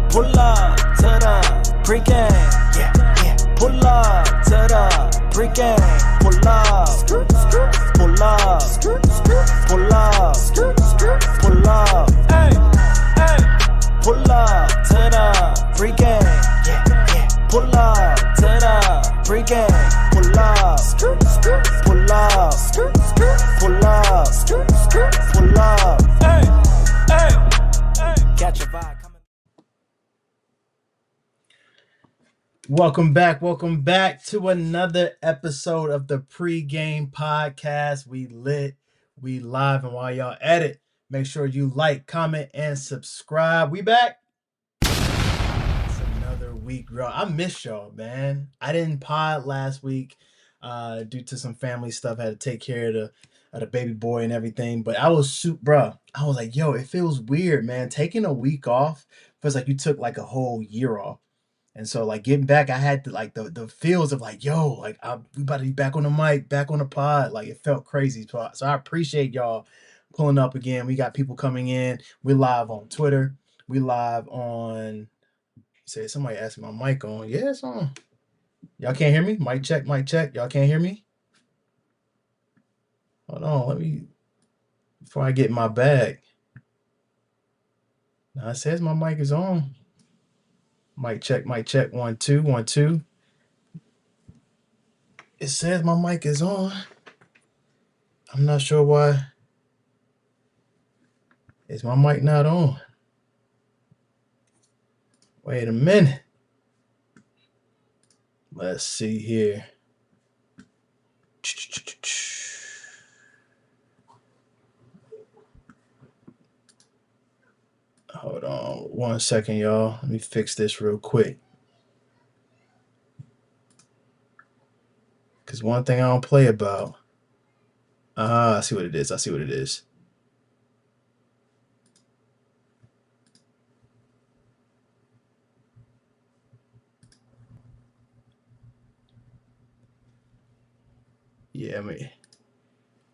Pull up to the pregame, yeah, yeah. Pull up to the pregame. Pull up, pull up, pull up, pull up. Hey, hey. Pull up to the pregame, yeah, yeah. Pull up to the pregame. Pull up, pull up, pull up, pull up. Hey, hey. Catch a vibe. Welcome back to another episode of the Pregame Podcast. We lit, we live, and while y'all at it, make sure you like, comment, and subscribe. We back. It's another week, bro. I missed y'all, man. I didn't pod last week due to some family stuff. I had to take care of the baby boy and everything. But I was I was like, yo, it feels weird, man. Taking a week off feels like you took like a whole year off. And so, like, getting back, I had to, like, the feels of, like, yo, like, we about to be back on the mic, back on the pod. Like, it felt crazy. So I appreciate y'all pulling up again. We got people coming in. We're live on Twitter. We live on, say, somebody asked my mic on. Yeah, it's on. Y'all can't hear me? Mic check, mic check. Y'all can't hear me? Hold on, before I get in my bag. Now, it says my mic is on. Mic check, 1 2 1 2. It says my mic is on. I'm not sure why. Is my mic not on? Wait a minute. Let's see here. Hold on 1 second, y'all. Let me fix this real quick. Because one thing I don't play about. I see what it is. Yeah,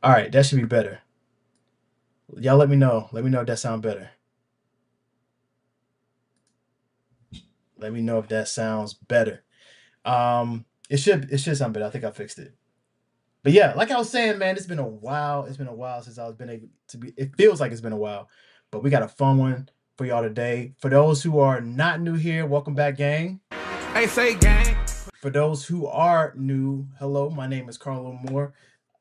all right, that should be better. Y'all let me know. Let me know if that sounds better. Let me know if that sounds better. It should sound better. I think I fixed it. But yeah, like I was saying, man, it's been a while. It's been a while since I've been able to be. It feels like it's been a while, but we got a fun one for y'all today. For those who are not new here, welcome back, gang. Hey, say gang. For those who are new, hello, my name is Carlo Moore,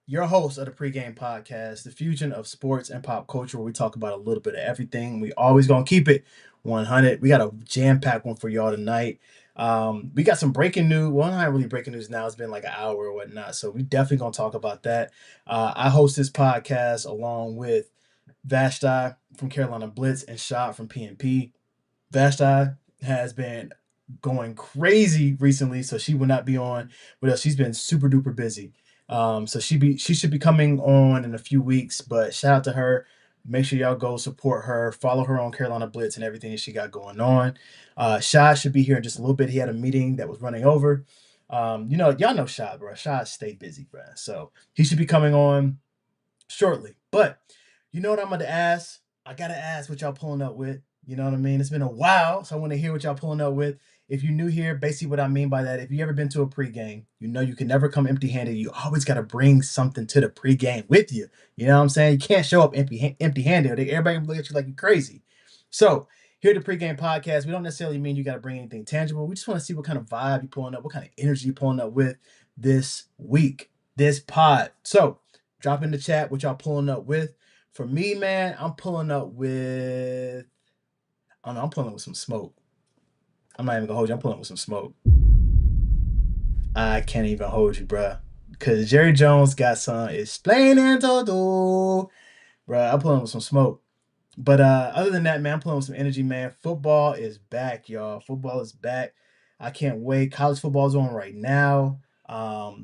your host of the Pregame Podcast, the fusion of sports and pop culture, where we talk about a little bit of everything. We always gonna keep it 100. We got a jam-packed one for y'all tonight. We got some breaking news. Well, not really breaking news now. It's been like an hour or whatnot. So we definitely gonna talk about that. I host this podcast along with Vashti from Carolina Blitz and Shot from PNP. Vashti has been going crazy recently, so she will not be on with us. She's been super duper busy. So she should be coming on in a few weeks. But shout out to her. Make sure y'all go support her, follow her on Carolina Blitz and everything that she got going on. Shad should be here in just a little bit. He had a meeting that was running over. Y'all know Shad, bro. Shad stay busy, bro. So he should be coming on shortly. But you know what I'm gonna ask? I gotta ask what y'all pulling up with. You know what I mean? It's been a while, so I want to hear what y'all pulling up with. If you're new here, basically what I mean by that, if you ever been to a pregame, you know you can never come empty-handed. You always gotta bring something to the pregame with you. You know what I'm saying? You can't show up empty-handed. Everybody will look at you like you're crazy. So here at the pregame podcast, we don't necessarily mean you gotta bring anything tangible. We just want to see what kind of vibe you're pulling up, what kind of energy you're pulling up with this week, this pod. So drop in the chat what y'all pulling up with. For me, man, I'm pulling up with, I don't know, I'm pulling up with some smoke. I'm not even gonna hold you. I'm pulling up with some smoke. I can't even hold you, bruh. Cause Jerry Jones got some explaining to do. Bruh, I'm pulling up with some smoke. But other than that, man, I'm pulling with some energy, man. Football is back, y'all. Football is back. I can't wait. College football is on right now.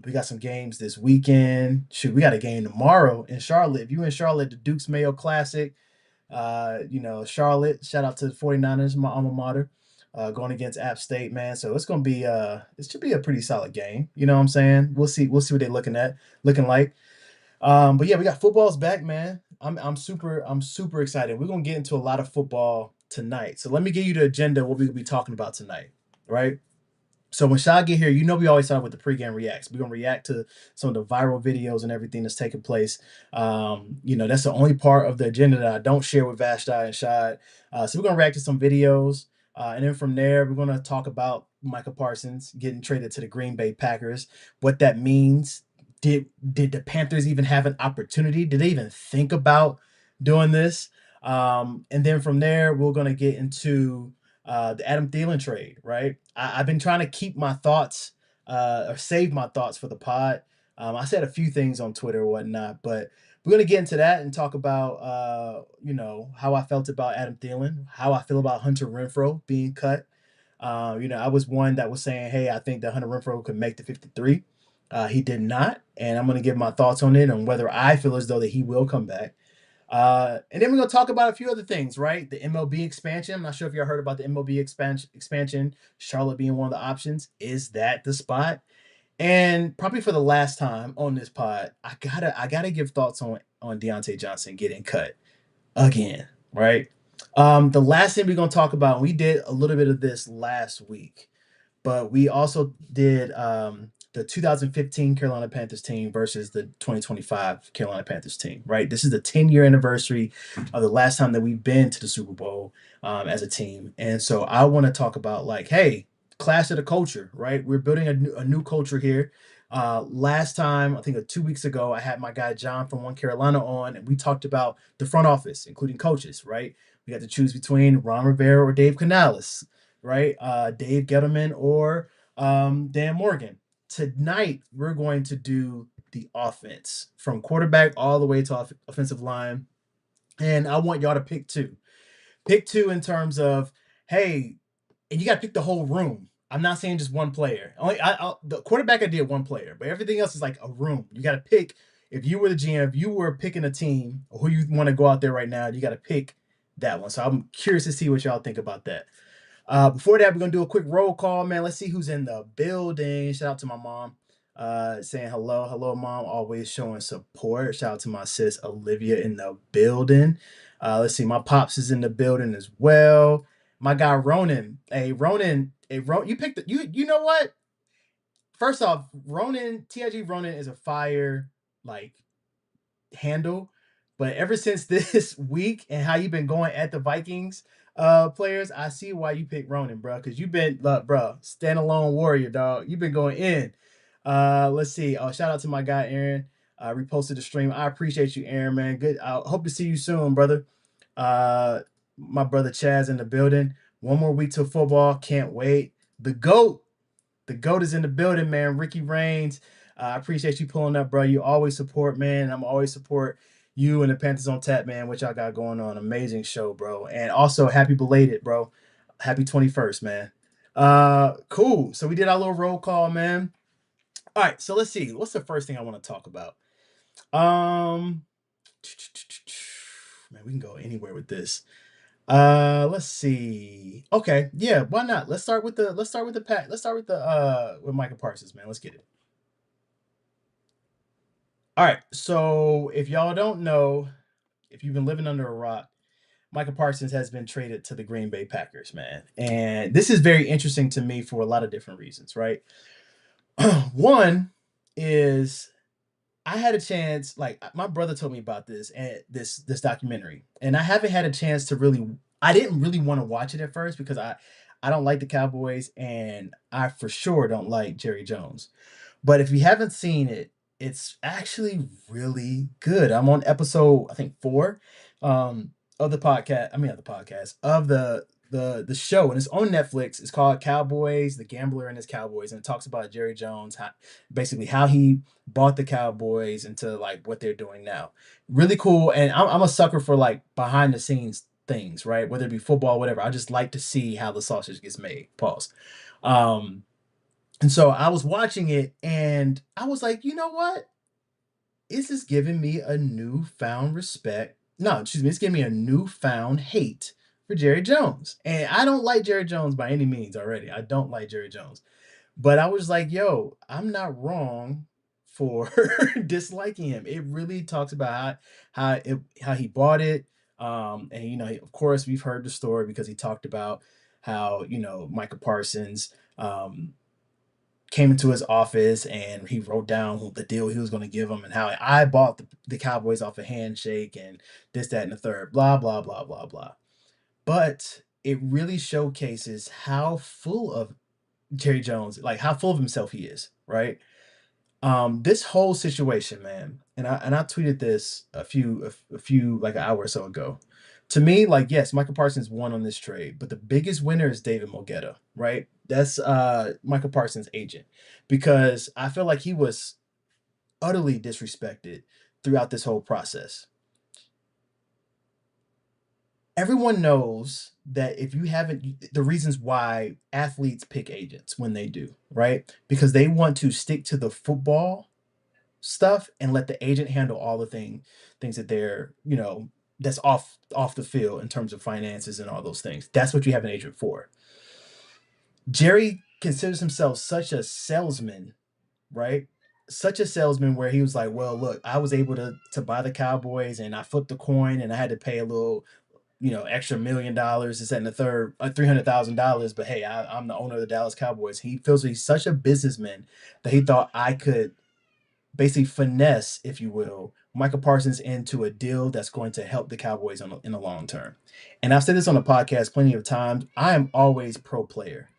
We got some games this weekend. Shoot, we got a game tomorrow in Charlotte. If you in Charlotte, the Dukes Mayo Classic. Charlotte, shout out to the 49ers, my alma mater, going against App State, man. So it's gonna be it should be a pretty solid game. You know what I'm saying? We'll see what they're looking like. But yeah, we got football's back, man. I'm super excited. We're gonna get into a lot of football tonight. So let me give you the agenda what we'll be talking about tonight, right? So when Shy get here, you know we always start with the pregame reacts. We're gonna react to some of the viral videos and everything that's taking place. That's the only part of the agenda that I don't share with Vashti and Shad. So we're gonna react to some videos, and then from there we're gonna talk about Micah Parsons getting traded to the Green Bay Packers, what that means. Did the Panthers even have an opportunity? Did they even think about doing this? And then from there we're gonna get into the Adam Thielen trade, right? I've been trying to keep my thoughts or save my thoughts for the pod. I said a few things on Twitter or whatnot, but we're going to get into that and talk about, how I felt about Adam Thielen, how I feel about Hunter Renfrow being cut. I was one that was saying, hey, I think that Hunter Renfrow could make the 53. He did not, and I'm going to give my thoughts on it and whether I feel as though that he will come back. And then we're going to talk about a few other things, right? The MLB expansion. I'm not sure if y'all heard about the MLB expansion. Charlotte being one of the options. Is that the spot? And probably for the last time on this pod, I gotta give thoughts on Deontay Johnson getting cut again, right? The last thing we're gonna talk about, we did a little bit of this last week, but we also did the 2015 Carolina Panthers team versus the 2025 Carolina Panthers team, right? This is the 10-year anniversary of the last time that we've been to the Super Bowl as a team. And so I want to talk about like, hey, clash of the culture, right? We're building a new culture here. Last time, I think 2 weeks ago, I had my guy John from One Carolina on, and we talked about the front office, including coaches, right? We got to choose between Ron Rivera or Dave Canales, right? Dave Gettleman or Dan Morgan. Tonight, we're going to do the offense from quarterback all the way to offensive line. And I want y'all to pick two. Pick two in terms of, hey, and you got to pick the whole room. I'm not saying just one player. The quarterback I did one player, but everything else is like a room. You got to pick. If you were the GM, if you were picking a team or who you want to go out there right now, you got to pick that one. So I'm curious to see what y'all think about that. Before that, we're gonna do a quick roll call, man. Let's see who's in the building. Shout out to my mom, saying hello, mom. Always showing support. Shout out to my sis Olivia in the building. Let's see, my pops is in the building as well. My guy Ronan, you picked you know what? First off, Ronan, TIG Ronan is a fire like handle. But ever since this week and how you've been going at the Vikings players, I see why you picked Ronan, bro. Because you've been, bro, standalone warrior, dog. You've been going in. Let's see. Oh, shout out to my guy Aaron. Reposted the stream. I appreciate you, Aaron, man. Good. I hope to see you soon, brother. My brother Chaz in the building. One more week till football. Can't wait. the GOAT. The GOAT is in the building, man. Ricky Reigns. I appreciate you pulling up, bro. You always support, man. I'm always support you and the Panthers on Tap, man. What y'all got going on? Amazing show, bro. And also happy belated, bro. Happy 21st, man. Cool. So we did our little roll call, man. All right, so let's see. What's the first thing I want to talk about? Um, man, we can go anywhere with this. Let's see. Okay, yeah, why not? Let's start with the with Michael Parsons, man. Let's get it. All right. So if y'all don't know, if you've been living under a rock, Michael Parsons has been traded to the Green Bay Packers, man. And this is very interesting to me for a lot of different reasons, right? One is I had a chance, like my brother told me about this and this documentary, and I haven't had a chance to really. I didn't really want to watch it at first because I don't like the Cowboys, and I for sure don't like Jerry Jones. But if you haven't seen it, it's actually really good. I'm on episode, I think 4, of the podcast. I mean, of the podcast of the show, and it's on Netflix. It's called Cowboys, the Gambler and his Cowboys, and it talks about Jerry Jones, basically how he bought the Cowboys into like what they're doing now. Really cool, and I'm a sucker for like behind the scenes things, right? Whether it be football, whatever. I just like to see how the sausage gets made. Pause. Um, and so I was watching it and I was like, you know what? This is giving me a newfound respect. No, excuse me, it's giving me a newfound hate for Jerry Jones. And I don't like Jerry Jones by any means already. I don't like Jerry Jones. But I was like, yo, I'm not wrong for disliking him. It really talks about how he bought it. And of course, we've heard the story because he talked about how, Michael Parsons came into his office and he wrote down the deal he was going to give him and how I bought the Cowboys off a handshake and this, that, and the third, blah, blah, blah, blah, blah. But it really showcases how full of Jerry Jones, like how full of himself he is, right? This whole situation, man, and I tweeted this a few like an hour or so ago. To me, like yes, Michael Parsons won on this trade, but the biggest winner is David Mogetta, right? That's Michael Parsons' agent, because I feel like he was utterly disrespected throughout this whole process. Everyone knows that if you haven't, the reasons why athletes pick agents when they do, right? Because they want to stick to the football stuff and let the agent handle all the things that they're, that's off the field in terms of finances and all those things. That's what you have an agent for. Jerry considers himself such a salesman, right? Such a salesman where he was like, well, look, I was able to buy the Cowboys and I flipped the coin and I had to pay a little, extra $1 million, this, that, and the third, $300,000. But hey, I'm the owner of the Dallas Cowboys. He feels he's such a businessman that he thought I could basically finesse, if you will, Michael Parsons into a deal that's going to help the Cowboys in the long term. And I've said this on the podcast plenty of times. I am always pro player.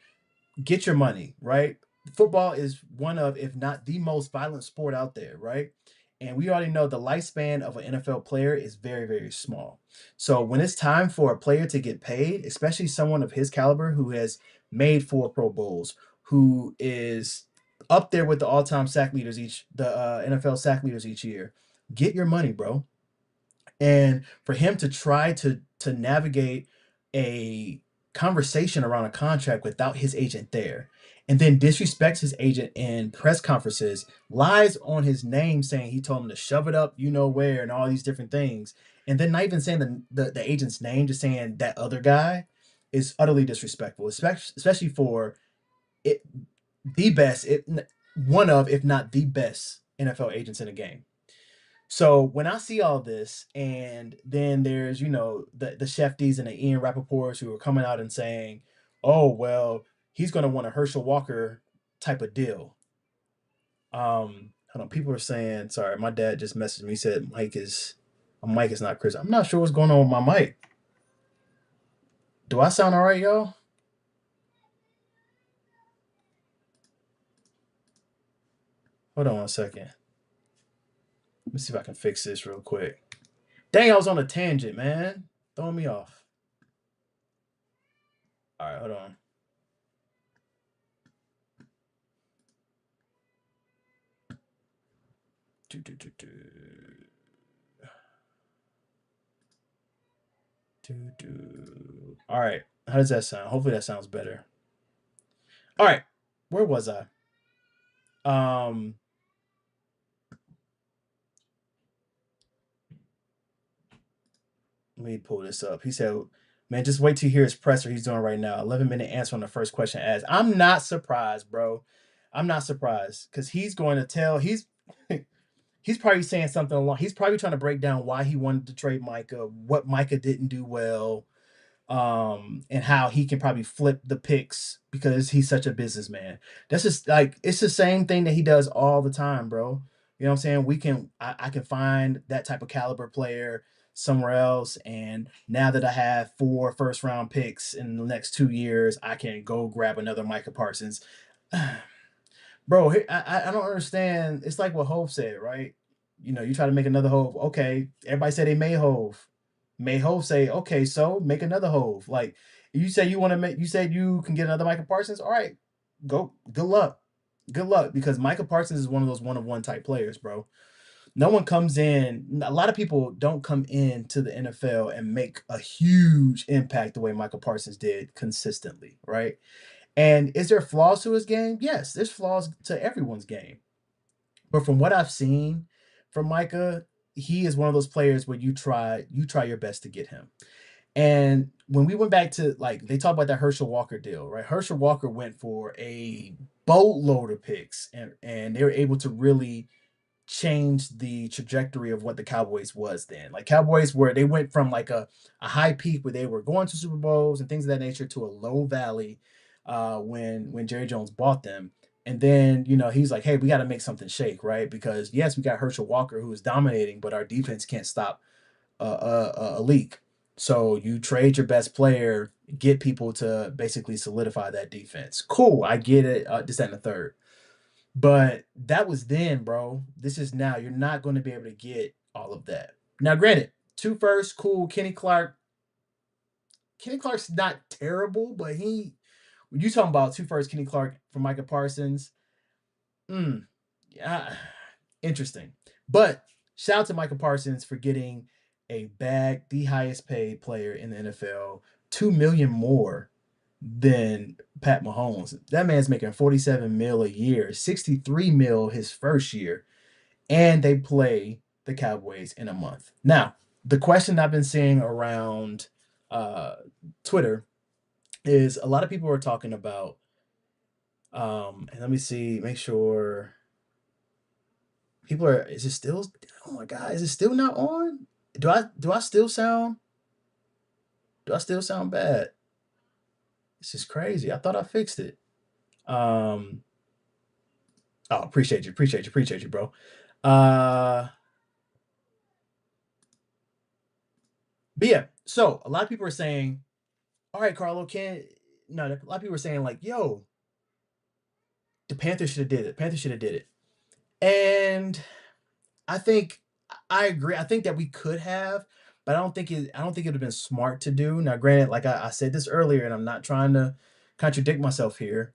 Get your money, right? Football is one of, if not the most violent sport out there, right? And we already know the lifespan of an NFL player is very, very small. So when it's time for a player to get paid, especially someone of his caliber who has made 4 Pro Bowls, who is up there with the all-time sack leaders the NFL sack leaders each year, get your money, bro. And for him to try to navigate a conversation around a contract without his agent there, and then disrespects his agent in press conferences, lies on his name saying he told him to shove it up, where, and all these different things, and then not even saying the agent's name, just saying that other guy, is utterly disrespectful, especially for it, the best, one of, if not the best NFL agents in the game. So when I see all this, and then there's, the Shefties and the Ian Rappaports who are coming out and saying, oh, well, he's going to want a Herschel Walker type of deal. Hold on, people are saying, sorry, my dad just messaged me, he said my mic is not crisp. I'm not sure what's going on with my mic. Do I sound all right, y'all? Hold on 1 second. Let me see if I can fix this real quick. Dang, I was on a tangent, man. Throwing me off. All right, hold on. Do, do, do, do. Do, do. All right. How does that sound? Hopefully that sounds better. All right. Where was I? Um, Let me pull this up. He said, "Man, just wait till you hear his presser he's doing right now. 11-minute answer on the first question asked." I'm not surprised, bro. I'm not surprised because he's going to tell. He's probably saying something along. He's probably trying to break down why he wanted to trade Micah, what Micah didn't do well, and how he can probably flip the picks because he's such a businessman. That's just like it's the same thing that he does all the time, bro. You know what I'm saying? I can find that type of caliber player somewhere else, and now that I have 4 first-round picks in the next 2 years, I can go grab another Micah Parsons. Bro, I don't understand. It's like what Hove said, right? You know, you try to make another Hove. Okay, everybody said they made Hove. May Hove say, okay, so make another Hove. Like you say you want to make, you said you can get another Micah Parsons. All right, go. Good luck. Good luck because Micah Parsons is one of those one-of-one type players, bro. No one comes in. A lot of people don't come into the NFL and make a huge impact the way Michael Parsons did consistently, right? And is there flaws to his game? Yes, there's flaws to everyone's game. But from what I've seen from Micah, he is one of those players where you try your best to get him. And when we went back to like they talk about that Herschel Walker deal, right? Herschel Walker went for a boatload of picks and they were able to really changed the trajectory of what the Cowboys was then. Like Cowboys were they went from like a high peak where they were going to Super Bowls and things of that nature to a low valley when Jerry Jones bought them. And then, you know, he's like, hey, we got to make something shake, right? Because yes, we got Herschel Walker who is dominating, but our defense can't stop a leak. So you trade your best player, get people to basically solidify that defense. Cool, I get it. This and the third. But that was then, bro. This is now. You're not going to be able to get all of that. Now, granted, 2 first, cool. Kenny Clark. Kenny Clark's not terrible, but when you talking about 2 first, Kenny Clark for Micah Parsons, yeah, interesting. But shout out to Micah Parsons for getting a bag, the highest paid player in the NFL, 2 million more than Pat Mahomes. That man's making 47 mil a year, 63 mil his first year, and they play the Cowboys in a month. Now, the question I've been seeing around uh, Twitter is a lot of people are talking about, and let me see, make sure people are, is it still, oh my God, is it still not on? Do I still sound, do I still sound bad? This is crazy. I thought I fixed it. Um, Oh, appreciate you, bro. Uh, but yeah, so a lot of people are saying, all right, Carlo, can no, a lot of people are saying like, yo, the Panthers should have did it. Panthers should have did it. And I think I agree. I think that we could have, but I don't think it would have been smart to do. Now, granted, like I said this earlier, and I'm not trying to contradict myself here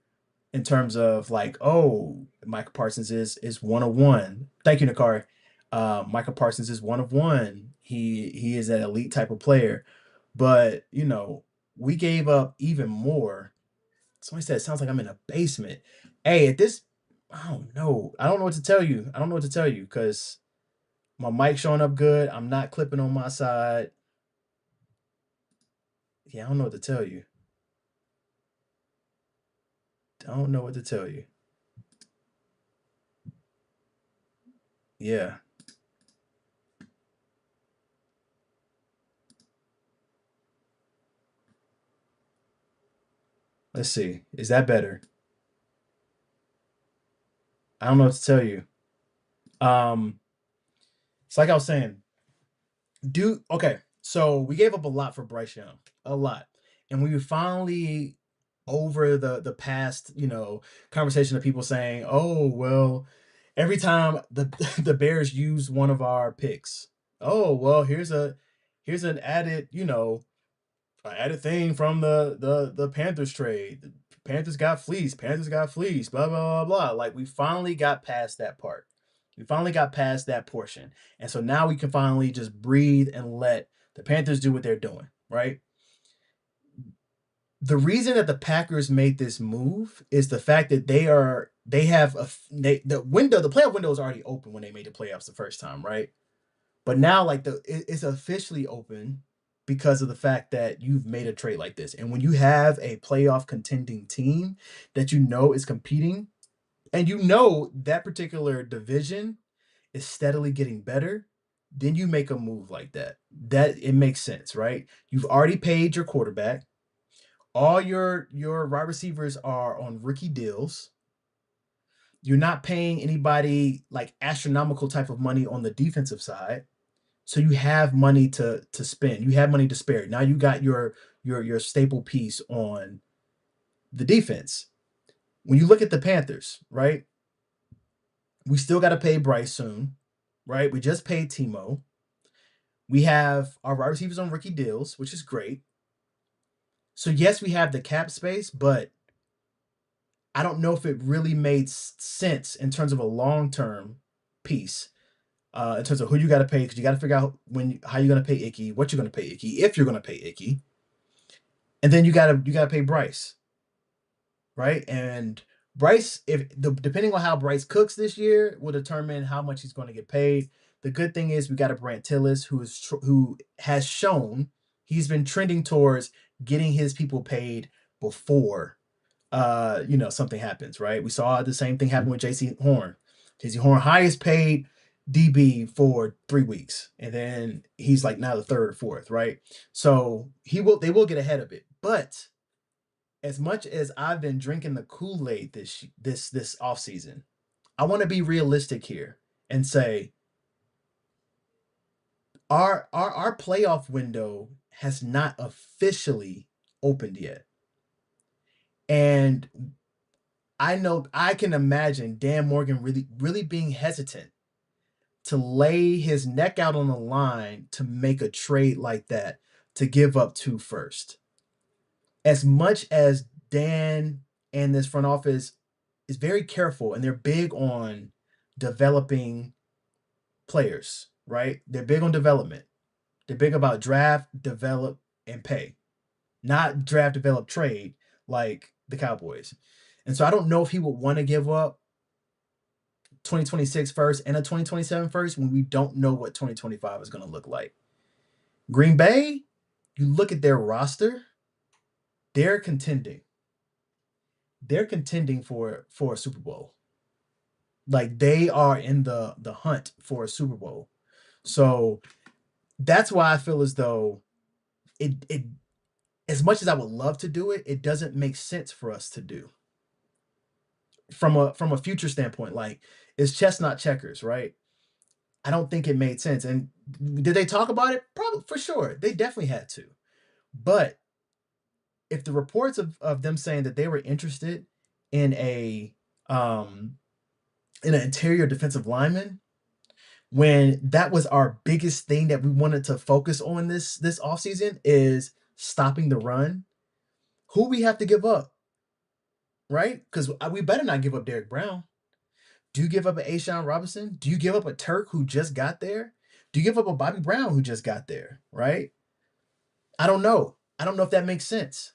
in terms of like, oh, Michael Parsons is 101. Thank you, Nakari. Michael Parsons is 1 of 1. He is an elite type of player, but you know we gave up even more. Somebody said it sounds like I'm in a basement. Hey, at this, I don't know. I don't know what to tell you. I don't know what to tell you because my mic showing up good. I'm not clipping on my side. Yeah, I don't know what to tell you. Don't know what to tell you. Yeah. Let's see. Is that better? I don't know what to tell you. Um, it's like I was saying, do okay. So we gave up a lot for Bryce Young, a lot, and we finally over the past conversation of people saying, oh well, every time the the Bears use one of our picks, oh well, here's an added added thing from the Panthers trade. The Panthers got fleeced. Panthers got fleeced. Blah blah blah blah. Like we finally got past that part. We finally got past that portion. And so now we can finally just breathe and let the Panthers do what they're doing, right? The reason that the Packers made this move is the fact that the playoff window is already open when they made the playoffs the first time, right? But now like it's officially open because of the fact that you've made a trade like this. And when you have a playoff contending team that you know is competing, and you know that particular division is steadily getting better, then you make a move like that. That it makes sense, right? You've already paid your quarterback. All your wide receivers are on rookie deals. You're not paying anybody like astronomical type of money on the defensive side. So you have money to spend. You have money to spare. Now you got your staple piece on the defense. When you look at the Panthers, right? We still got to pay Bryce soon, right? We just paid Timo. We have our wide receivers on rookie deals, which is great. So yes, we have the cap space, but I don't know if it really made sense in terms of a long-term piece. In terms of who you got to pay, because you got to figure out how you're going to pay Icky, what you're going to pay Icky, if you're going to pay Icky, and then you got to pay Bryce, right? And Bryce, depending on how Bryce cooks this year, will determine how much he's going to get paid. The good thing is we got a Brant Tillis who has shown he's been trending towards getting his people paid before something happens, right? We saw the same thing happen with JC Horn. JC Horn, highest paid DB for 3 weeks, and then he's like now the third or fourth, right? So they will get ahead of it. But as much as I've been drinking the Kool-Aid this off season, I want to be realistic here and say our playoff window has not officially opened yet. And I know I can imagine Dan Morgan really, really being hesitant to lay his neck out on the line to make a trade like that, to give up 2 first. As much as Dan and this front office is very careful and they're big on developing players, right? They're big on development. They're big about draft, develop, and pay. Not draft, develop, trade like the Cowboys. And so I don't know if he would want to give up 2026 first and a 2027 first when we don't know what 2025 is going to look like. Green Bay, you look at their roster, they're contending. They're contending for a Super Bowl. Like they are in the hunt for a Super Bowl. So that's why I feel as though it as much as I would love to do it, it doesn't make sense for us to do. From a future standpoint, like it's chestnut checkers, right? I don't think it made sense. And did they talk about it? Probably, for sure. They definitely had to. But if the reports of them saying that they were interested in um an interior defensive lineman, when that was our biggest thing that we wanted to focus on this offseason, is stopping the run, who we have to give up, right? Because we better not give up Derek Brown. Do you give up an Ashawn Robinson? Do you give up a Turk who just got there? Do you give up a Bobby Brown who just got there, right? I don't know. I don't know if that makes sense.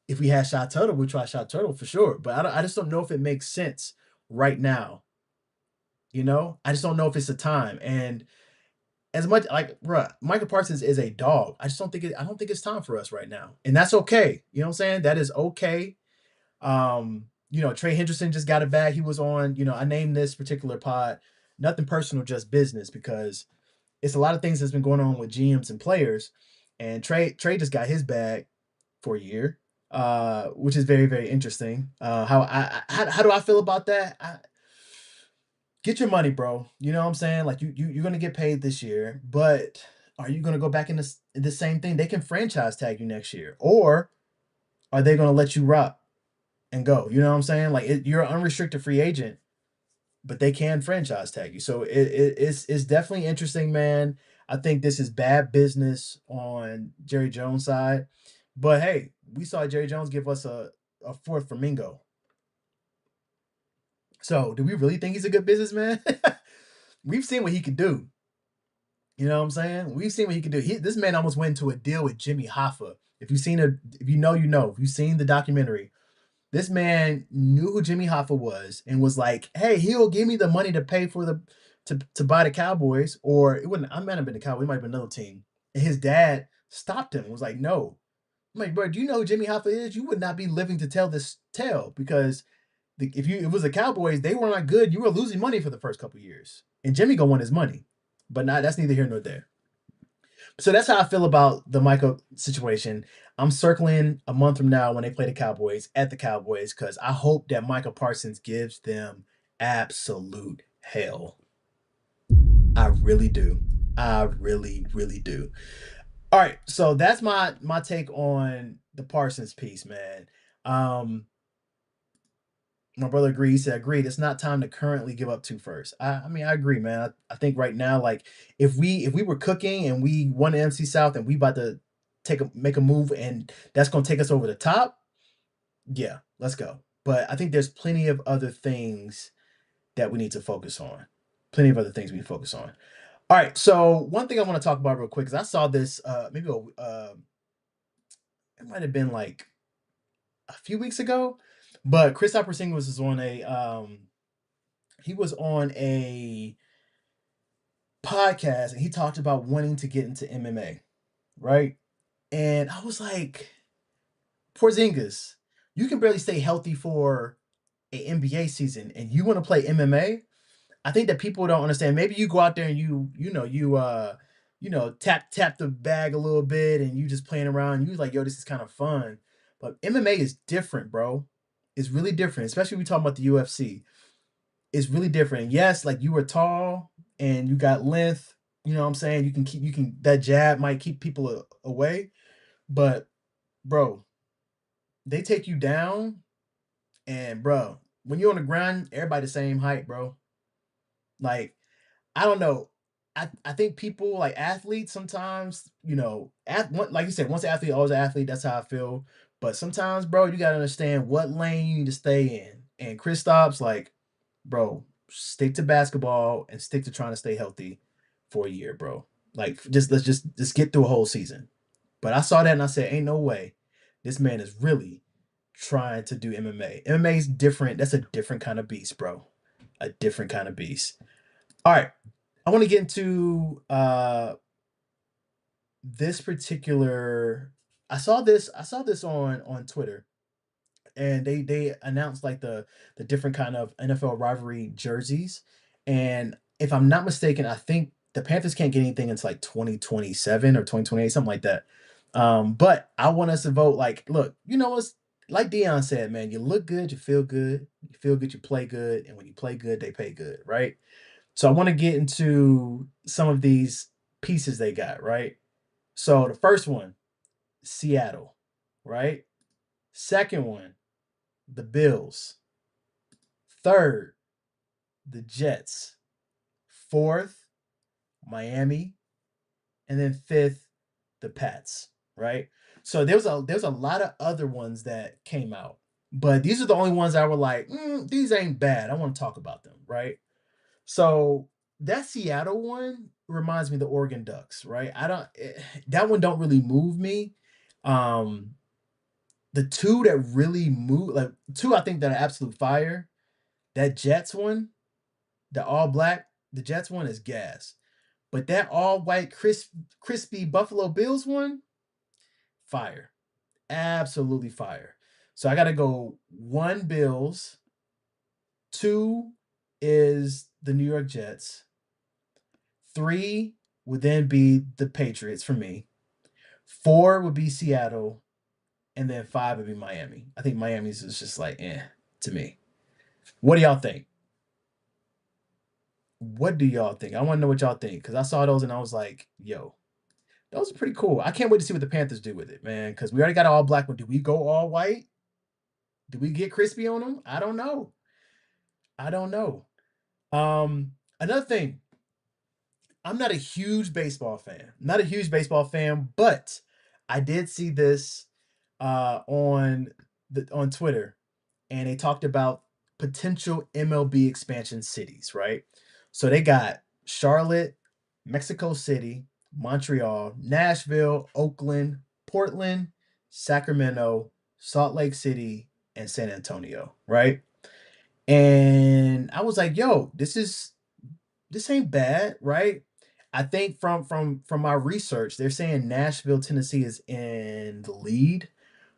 If we had Shot Turtle, we'd try Shot Turtle for sure. But I just don't know if it makes sense right now. I just don't know if it's the time. And as much like, bruh, Michael Parsons is a dog. I don't think it's time for us right now. And that's okay. You know what I'm saying? That is okay. Trey Hendrickson just got it back. He was on, I named this particular pod Nothing Personal, Just Business, because it's a lot of things that's been going on with GMs and players. And Trey just got his bag for a year, which is very, very interesting. How do I feel about that? Get your money, bro. You know what I'm saying? Like you're gonna get paid this year, but are you gonna go back in the same thing? They can franchise tag you next year, or are they gonna let you rock and go? You know what I'm saying? Like you're an unrestricted free agent, but they can franchise tag you. So it's definitely interesting, man. I think this is bad business on Jerry Jones' side, but hey, we saw Jerry Jones give us a fourth for Mingo. So do we really think he's a good businessman? we've seen what he could do. You know what I'm saying? We've seen what he could do. This man almost went into a deal with Jimmy Hoffa. If you've seen it, if you know, you know. If you've seen the documentary, this man knew who Jimmy Hoffa was and was like, "Hey, he'll give me the money to pay for the to buy the Cowboys." Or it wouldn't. I might have been the Cowboys. It might have been another team. And his dad stopped him and was like, "No." I'm like, bro, do you know who Jimmy Hoffa is? You would not be living to tell this tale because if it was the Cowboys, they were not good. You were losing money for the first couple of years, and Jimmy gonna want his money. But not that's neither here nor there. So that's how I feel about the Michael situation. I'm circling a month from now when they play the Cowboys at the Cowboys because I hope that Michael Parsons gives them absolute hell. I really do. I really, really do. All right, so that's my take on the Parsons piece, man. Um, my brother agreed. He said, "Agreed. It's not time to currently give up two first." I mean, I agree, man. I think right now, like if we were cooking and we won the NFC South and we about to make a move and that's gonna take us over the top, yeah, let's go. But I think there's plenty of other things that we need to focus on. Plenty of other things we need to focus on. All right, so one thing I want to talk about real quick is I saw this it might have been like a few weeks ago, but Kristaps Porzingis was on a he was on a podcast and he talked about wanting to get into MMA, right? And I was like, Porzingis, you can barely stay healthy for a NBA season and you want to play MMA? I think that people don't understand. Maybe you go out there and you tap the bag a little bit and you just playing around. You like, yo, this is kind of fun. But MMA is different, bro. It's really different, especially when we talk about the UFC. It's really different. Yes, like you were tall and you got length. You know what I'm saying? You can that jab might keep people away, but bro, they take you down, and bro, when you're on the ground, everybody the same height, bro. Like I don't know. I think people like athletes sometimes, like you said, once an athlete, always an athlete. That's how I feel. But sometimes, bro, you gotta understand what lane you need to stay in. And Kristaps, like, bro, stick to basketball and stick to trying to stay healthy for a year, bro. Like, let's just get through a whole season. But I saw that and I said, ain't no way. This man is really trying to do MMA. MMA is different. That's a different kind of beast, bro. A different kind of beast. All right. I want to get into this particular I saw this on Twitter and they announced like the different kind of NFL rivalry jerseys. And if I'm not mistaken, I think the Panthers can't get anything until like 2027 or 2028, something like that. But I want us to vote like, look, what's like Dion said, man, you look good, you feel good, you play good, and when you play good, they pay good, right? So I want to get into some of these pieces they got, right? So the first one, Seattle, right? Second one, the Bills. Third, the Jets. Fourth, Miami. And then fifth, the Pats, right? So there's a lot of other ones that came out. But these are the only ones I were like, these ain't bad. I want to talk about them, right? So that Seattle one reminds me of the Oregon Ducks, right? That one don't really move me. Um, the two that really move, like two, I think that are absolute fire. That Jets one, the all black, the Jets one is gas. But that all white, crispy Buffalo Bills one, fire, absolutely fire. So I got to go one Bills, two is the New York Jets. Three would then be the Patriots for me. Four would be Seattle, and then five would be Miami. I think Miami's is just like to me. What do y'all think? What do y'all think? I want to know what y'all think because I saw those and I was like, yo, those are pretty cool. I can't wait to see what the Panthers do with it, man. Because we already got an all black one. Do we go all white? Do we get crispy on them? I don't know. I don't know. Another thing, I'm not a huge baseball fan. Not a huge baseball fan, but I did see this on Twitter, and they talked about potential MLB expansion cities, right? So they got Charlotte, Mexico City, Montreal, Nashville, Oakland, Portland, Sacramento, Salt Lake City, and San Antonio, right? And I was like, yo, this ain't bad, right? I think from my research, they're saying Nashville, Tennessee is in the lead.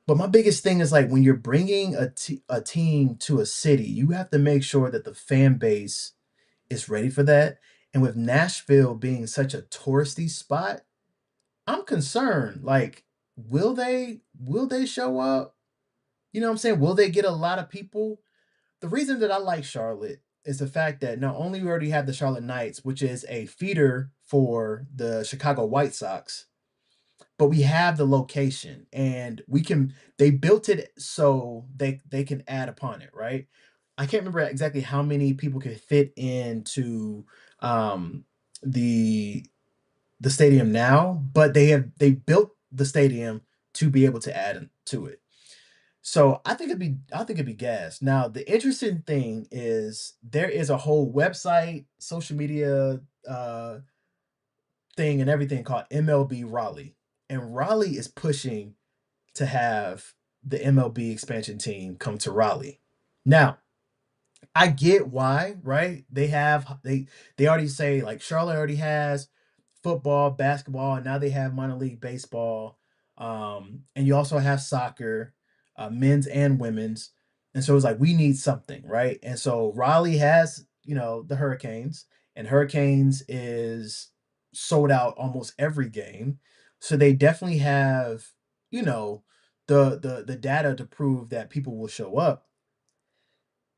But my biggest thing is like when you're bringing a team to a city, you have to make sure that the fan base is ready for that. And with Nashville being such a touristy spot, I'm concerned. Like, will they show up? You know what I'm saying? Will they get a lot of people? The reason that I like Charlotte is the fact that not only we already have the Charlotte Knights, which is a feeder for the Chicago White Sox, but we have the location and they built it so they can add upon it, right? I can't remember exactly how many people could fit into um the the stadium now, but they built the stadium to be able to add to it. So I think it'd be gas. Now the interesting thing is there is a whole website, social media thing and everything called MLB Raleigh. And Raleigh is pushing to have the MLB expansion team come to Raleigh. Now, I get why, right? They already say like Charlotte already has football, basketball, and now they have minor league baseball. And you also have soccer, men's and women's. And so it's like we need something, right? And so Raleigh has, the Hurricanes, and Hurricanes is sold out almost every game. So they definitely have, you know, the data to prove that people will show up.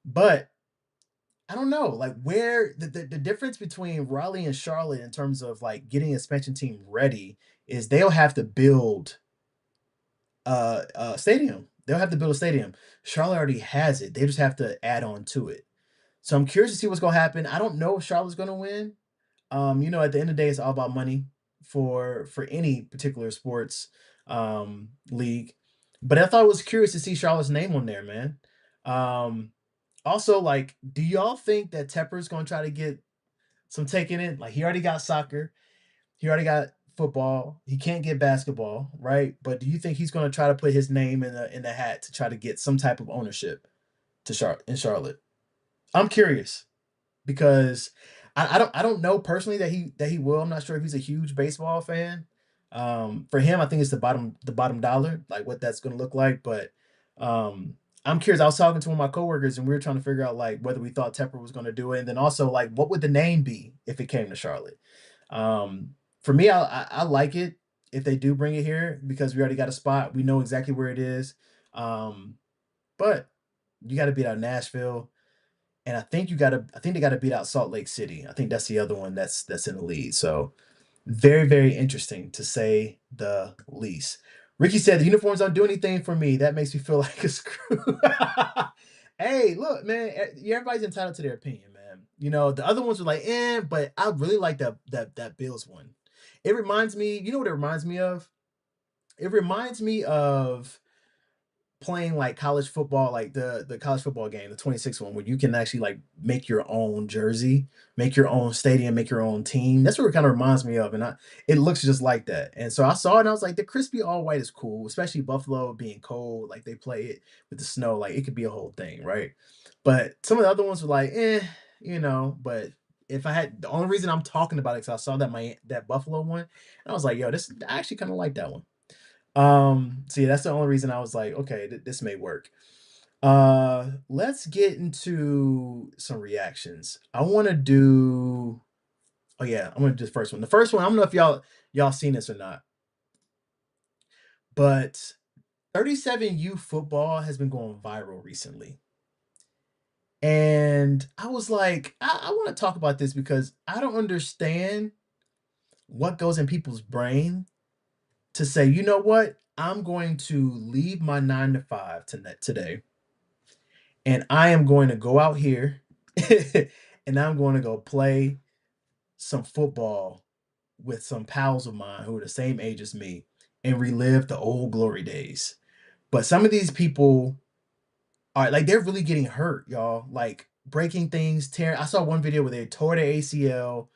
But I don't know, like where the difference between Raleigh and Charlotte in terms of like getting a expansion team ready is they'll have to build a stadium. They'll have to build a stadium. Charlotte already has it. They just have to add on to it. So I'm curious to see what's gonna happen. I don't know if Charlotte's gonna win. At the end of the day, it's all about money for any particular sports league. But I thought it was curious to see Charlotte's name on there, man. Um, Also, like, do y'all think that Tepper's gonna try to get some taking it? Like, he already got soccer, he already got football, he can't get basketball, right? But do you think he's gonna try to put his name in the hat to try to get some type of ownership in Charlotte? I'm curious because I don't know personally that he will. I'm not sure if he's a huge baseball fan. For him, I think it's the bottom dollar, like what that's gonna look like. But I'm curious. I was talking to one of my coworkers, and we were trying to figure out like whether we thought Tepper was gonna do it, and then also like what would the name be if it came to Charlotte. For me, I like it if they do bring it here because we already got a spot. We know exactly where it is. Um, but you got to beat out Nashville. And I think they gotta beat out Salt Lake City. I think that's the other one that's in the lead. So very, very interesting to say the least. Ricky said the uniforms don't do anything for me. That makes me feel like a screw. Hey, look, man, everybody's entitled to their opinion, man. The other ones were like, but I really like that Bills one. It reminds me, you know what it reminds me of? It reminds me of playing like college football, like the college football game, the 26 one, where you can actually like make your own jersey, make your own stadium, make your own team. That's what it kind of reminds me of, and it looks just like that. And so I saw it, and I was like, the crispy all white is cool, especially Buffalo being cold. Like they play it with the snow, like it could be a whole thing, right? But some of the other ones were like, But if I had the only reason I'm talking about it because I saw that Buffalo one, and I was like, yo, this I actually kind of like that one. So yeah, that's the only reason I was like, okay, this may work. Let's get into some reactions. I want to do. Oh yeah, I'm gonna do the first one. The first one, I don't know if y'all seen this or not, but 37U football has been going viral recently, and I was like, I want to talk about this because I don't understand what goes in people's brain to say, you know what, I'm going to leave my 9 to 5 today and I am going to go out here and I'm going to go play some football with some pals of mine who are the same age as me and relive the old glory days. But some of these people are like they're really getting hurt, y'all. Like breaking things, tearing. I saw one video where they tore their ACL.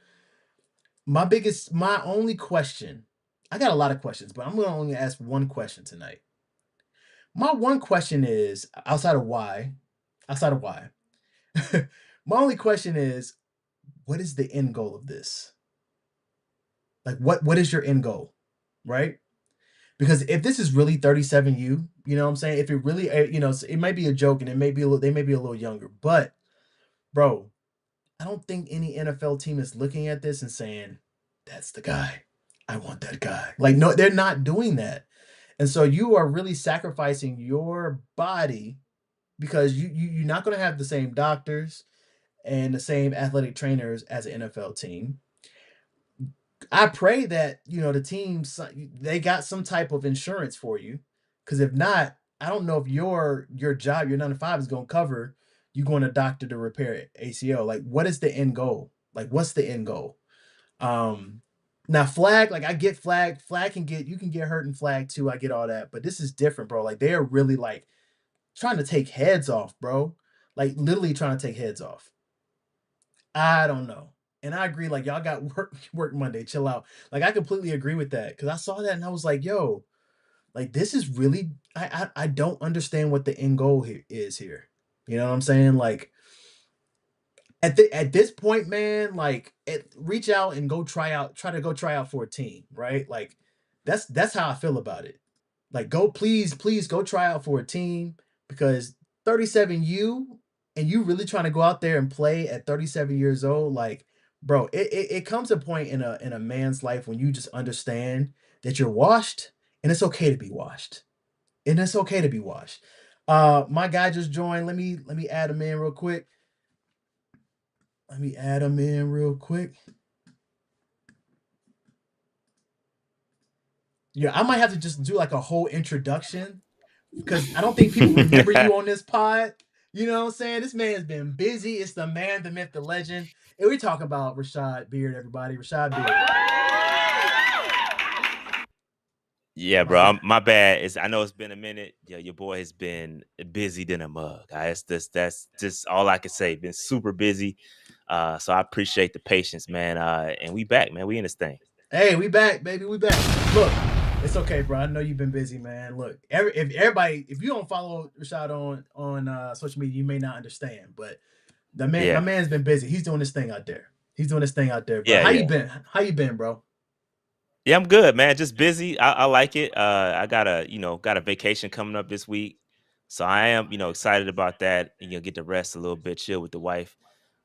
my only question, I got a lot of questions, but I'm gonna only ask one question tonight. My one question is outside of why, my only question is, what is the end goal of this? Like, what is your end goal, right? Because if this is really 37U, you know what I'm saying? If it really, it might be a joke and it may be a little, they may be a little younger, but bro, I don't think any NFL team is looking at this and saying, that's the guy. I want that guy. Like, no, they're not doing that. And so you are really sacrificing your body because you're not going to have the same doctors and the same athletic trainers as an NFL team. I pray that the teams they got some type of insurance for you, because if not, I don't know if your job, your 9 to 5, is going to cover you going to doctor to repair ACL. Like, what is the end goal? Like, what's the end goal? Um, Now flag, like I get flag can get you can get hurt in flag too. I get all that, but this is different, bro. Like they are really like trying to take heads off, bro. Like literally trying to take heads off. I don't know. And I agree, like y'all got work Monday, chill out. Like I completely agree with that. Cause I saw that and I was like, yo, like this is really I don't understand what the end goal here is here. You know what I'm saying? Like at this point, man, like reach out and try to go try out for a team, right? Like that's how I feel about it. Like go please go try out for a team, because 37U, and you really trying to go out there and play at 37 years old, like bro, it comes a point in a man's life when you just understand that you're washed, and it's okay to be washed. And it's okay to be washed. My guy just joined. Let me add him in real quick. Let me add him in real quick. Yeah, I might have to just do like a whole introduction, because I don't think people remember you on this pod. You know what I'm saying? This man's been busy. It's the man, the myth, the legend. And we talk about Rashad Beard, everybody. Rashad Beard. Yeah, My bro. guy. My bad. I know it's been a minute. Yeah, your boy has been busy than a mug. That's just all I can say. Been super busy. So I appreciate the patience, man. And we back, man. We in this thing. Hey, we back, baby. We back. Look, it's okay, bro. I know you've been busy, man. Look, if you don't follow Rashad on social media, you may not understand. But my Yeah, man's been busy. He's doing this thing out there. He's doing this thing out there, bro. yeah, How you yeah. been? How you been, bro? Yeah, I'm good, man. Just busy. I like it. I got a vacation coming up this week, so I am excited about that. Get to rest a little bit, chill with the wife.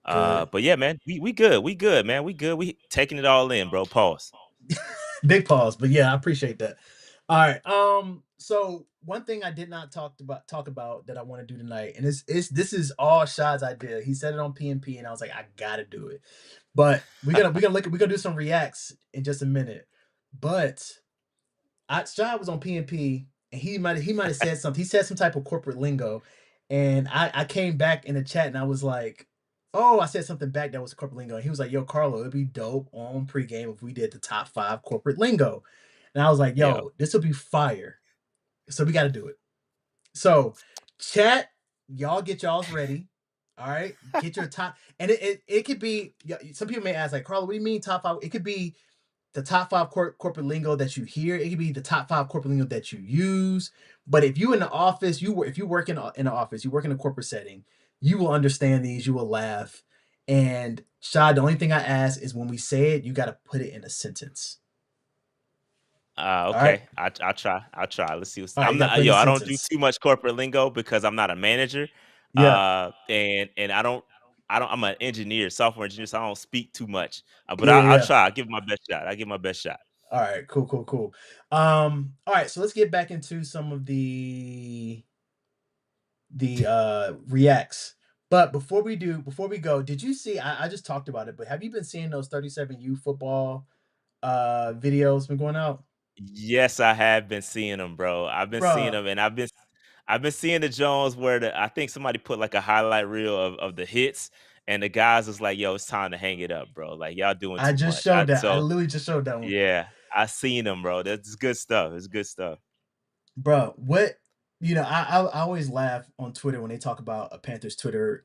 Good. But yeah, man, we good. We good, man. We good. We taking it all in, bro. Pause. Big pause, but yeah, I appreciate that. All right. So one thing I did not talk about that I want to do tonight, and this is all Shad's idea. He said it on PNP, and I was like, I gotta do it. But we're gonna do some reacts in just a minute. But Shad was on PNP, and he might have said something. He said some type of corporate lingo, and I came back in the chat and I was like, oh, I said something back that was corporate lingo. And he was like, yo, Carlo, it'd be dope on pregame if we did the top 5 corporate lingo. And I was like, Yeah. yo, this will be fire. So we got to do it. So chat, y'all get y'all's ready. All right, get your top, and it could be. Some people may ask, like, Carlo, what do you mean top 5? It could be the top 5 corporate lingo that you hear. It could be the top 5 corporate lingo that you use. But if you in the office, if you work in an office, you work in a corporate setting, you will understand these. You will laugh. And Shad, the only thing I ask is when we say it, you got to put it in a sentence. All right. Okay. I'll try. I'll try. Let's see. All right. You I'm got to not. put it in a I don't do sentence. too much corporate lingo because I'm not a manager. Yeah. And I don't. I'm an engineer, software engineer, so I don't speak too much. But Yeah. I'll Yeah. try. I'll give it my best shot. I'll give my best shot. All right. Cool. Cool. Cool. All right. So let's get back into some of the reacts. But before we go, did you see? I just talked about it, but have you been seeing those 37U football videos been going out, Yes, I have been seeing them, bro. I've been seeing bro? them, and I've been seeing the Jones where I think somebody put like a highlight reel of the hits, and the guys was like, "Yo, it's time to hang it up, bro. Like y'all doing I too just much." showed that. I So literally just showed that one, yeah, I seen them, bro. That's good stuff. It's good stuff. bro. What I always laugh on Twitter when they talk about a Panthers Twitter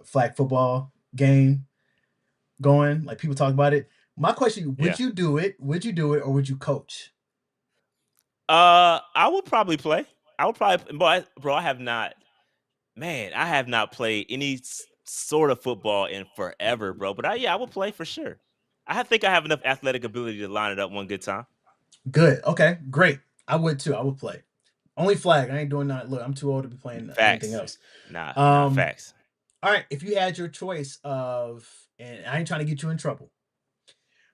flag football game going. Like people talk about it. My question: Yeah. would you do it? Would you do it, or would you coach? I would probably play. I would probably, bro. I have not, man. I have not played any sort of football in forever, bro. But I would play for sure. think I have enough athletic ability to line it up one good time. Good. Okay. Great. I would too. I would play. Only flag. I ain't doing that. Look, I'm too old to be playing anything Facts. else. Nah, Um. facts. All right. If you had your choice of, and I ain't trying to get you in trouble,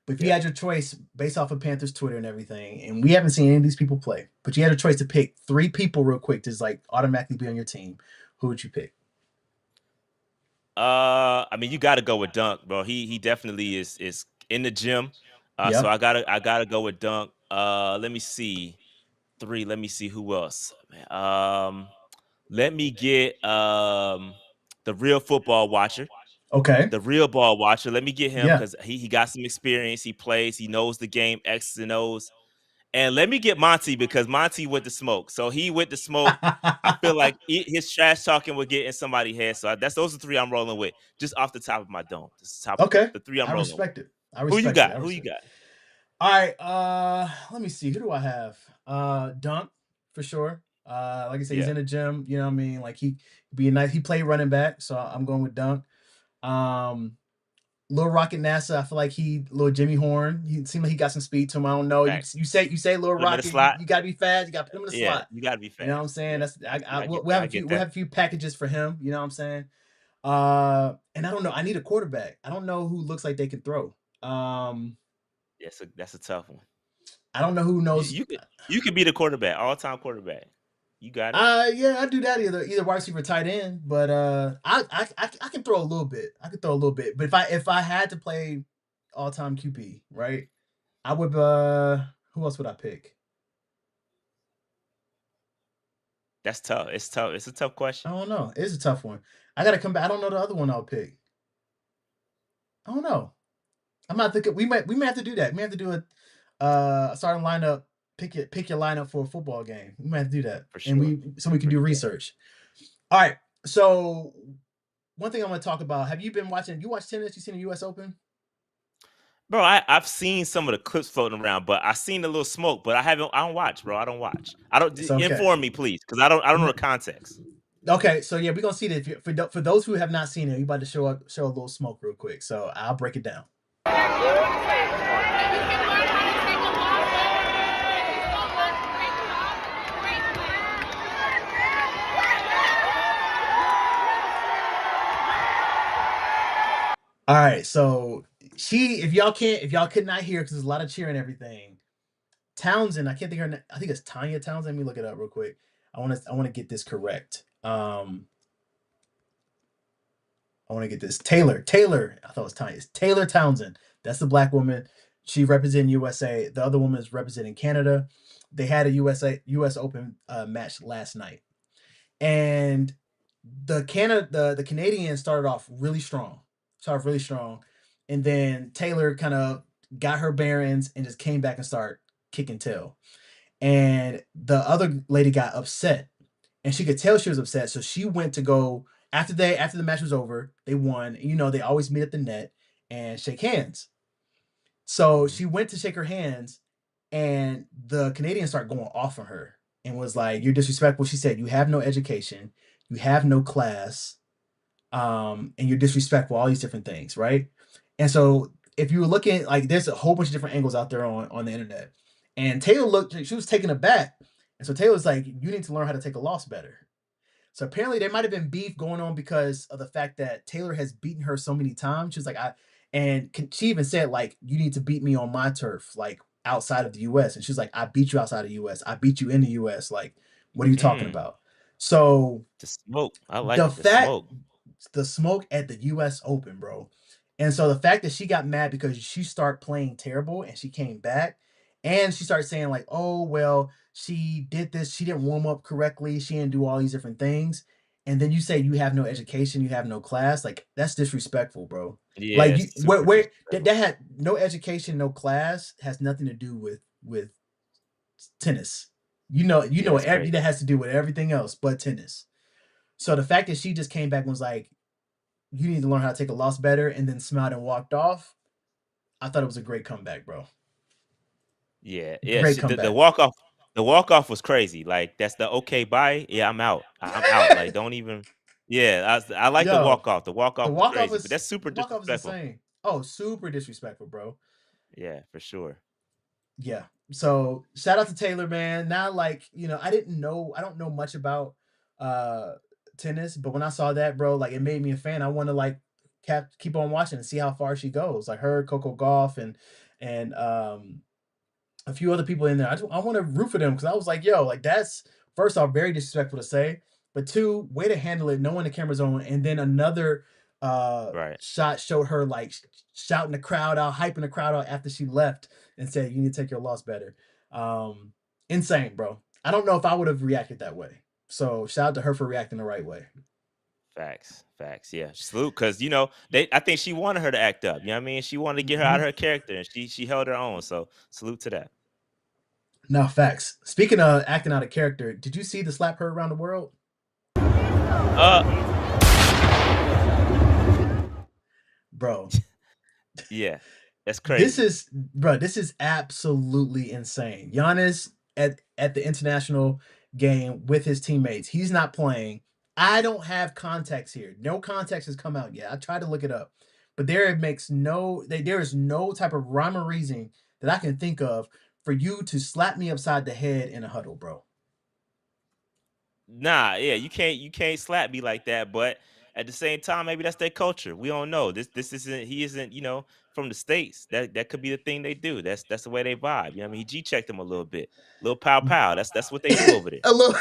but if you Yeah. had your choice based off of Panthers Twitter and everything, and we haven't seen any of these people play, but you had a choice to pick 3 people real quick to just like automatically be on your team, who would you pick? I mean, you got to go with Dunk, bro. He definitely is in the gym. So Yep. I gotta go with Dunk. Let me see. 3. Let me see who else. Man. Let me get the real football watcher. Okay. The real ball watcher. Let me get him Yeah. because he got some experience. He plays. He knows the game X's and O's. And let me get Monty because Monty went to smoke. So he went to smoke. I feel like his trash talking would get in somebody's head. So those are 3 I'm rolling with, just off the top of my dome. Okay. The 3 I'm I rolling with. respect it. I Who you respect it. got? I Who you respect. got? All right. Let me see. Who do I have? Dunk for sure. Like I said, he's Yeah, in the gym. You know what I mean? Like he be a nice. He played running back, so I'm going with Dunk. Um, Lil Rocket NASA. I feel like little Jimmy Horn. He seemed like he got some speed to him. I don't know. You facts. you say Lil Put him in the Rocket. You, slot. you got to be fast. You got to put him in the Yeah, slot. you got to be You know what I'm fast. saying? Yeah, That's I I get we'll have I a few get we'll that. have a few packages for him. You know what I'm saying? And I don't know. I need a quarterback. I don't know who looks like they can throw. Um, Yeah, so that's a tough one. I don't know who You knows. you could you could be the quarterback, all time quarterback. You got it Yeah, I do that either wide receiver, tight end. But I can throw a little bit. I can throw a little bit. But if I had to play all time QB, right, I would. Who else would I pick? That's tough. It's tough. It's a tough I question. don't know. It's a tough one. I gotta come back. I don't know the other one I'll pick. I don't know. I'm not thinking. We may have to do that. We may have to do a starting lineup. Pick your lineup for a football game. We might have to do that, For and sure. we can For do sure. research. All right. So one thing I want to talk about. Have you been watching? You watch tennis? You seen the U.S. Open? Bro, I've seen some of the clips floating around, but I seen a little smoke, but I don't watch, bro. I don't watch. I don't It's okay. inform me, please, because I don't know No- the context. Okay, so yeah, we're gonna see that. For those who have not seen it, we about to show a little smoke real quick. So I'll break it down. All right, so if y'all could not hear because there's a lot of cheering and everything. Townsend, I can't think of her. I think it's Tanya Townsend. Let me look it up real quick. I want to get this correct. I want to get this Taylor. I thought it was Tanya. It's Taylor Townsend. That's the black woman. She representing USA. The other woman is representing Canada. They had a US Open match last night, and the Canadians started off really strong. And then Taylor kind of got her bearings and just came back and started kicking tail. And the other lady got upset, and she could tell she was upset. So she went to go after the match was over. They won. You know they always meet at the net and shake hands. So Mhm. she went to shake her hands, and the Canadians started going off on her and was like, "You're disrespectful." She said, "You have no education, you have no class, and you're disrespectful." All these different things, right? And so if you were looking like, there's a whole bunch of different angles out there on the internet, and Taylor looked, she was taken aback, and so Taylor's like, "You need to learn how to take a loss better." So apparently there might have been beef going on because of the fact that Taylor has beaten her so many times. She was like, she even said like, "You need to beat me on my turf, like outside of the U.S." And she's like, "I beat you outside of the U.S. I beat you in the U.S. Like, what are you talking Mm, about?" So the smoke. I like the it. The fact smoke. the smoke at the US Open, bro. And so the fact that she got mad because she started playing terrible and she came back and she started saying like, "Oh, well, she did this, she didn't warm up correctly, she didn't do all these different things." And then you say you have no education, you have no class, like that's disrespectful, bro. Yeah, Like you it's super where that, disrespectful. that had no education, no class has nothing to do with tennis. Yeah, that's That crazy. has to do with everything else but tennis. So the fact that she just came back and was like, "You need to learn how to take a loss better," and then smiled and walked off. I thought it was a great comeback, bro. Yeah, yeah. Great The comeback. walk off, the walk off was crazy. Like that's the okay, bye. Yeah, I'm out. I'm out. Like don't even. Yeah, I like the Yo, walk off. The walk the off was walk off crazy, but was that's super the walk off was disrespectful. insane. Oh, super disrespectful, bro. Yeah, for sure. Yeah. So shout out to Taylor, man. Now, like, I don't know much about uh tennis, but when I saw that, bro, like it made me a fan. I want to like keep on watching and see how far she goes. Like her, Coco Golf, and a few other people in there. I want to root for them because I was like, yo, like that's first off very disrespectful to say, but two, way to handle it, knowing the camera's on, and then another Right. shot showed her like shouting the crowd out, hyping the crowd out after she left, and said, "You need to take your loss better." Um, Insane, bro. I don't know if I would have reacted that way. So shout out to her for reacting the right way. Facts, facts. Yeah, salute. Because they. I think she wanted her to act up. You know what I mean? She wanted to get her out of Mhm. her character, and she held her own. So salute to that. No facts. Speaking of acting out of character, did you see the slap her around the world, Uh, bro? yeah, that's This crazy. is bro, this is absolutely insane. Giannis at the international game with his teammates. He's not playing. I don't have context here. No context has come out yet. I tried to look it up. But there is no type of rhyme or reason that I can think of for you to slap me upside the head in a huddle, bro. Nah, yeah, you can't slap me like that. But at the same time, maybe that's their culture. We don't know. This isn't he isn't from the states. That could be the thing they do. That's the way they vibe. You know what I mean? He G checked him a little bit, little pow pow. That's what they do over there. A little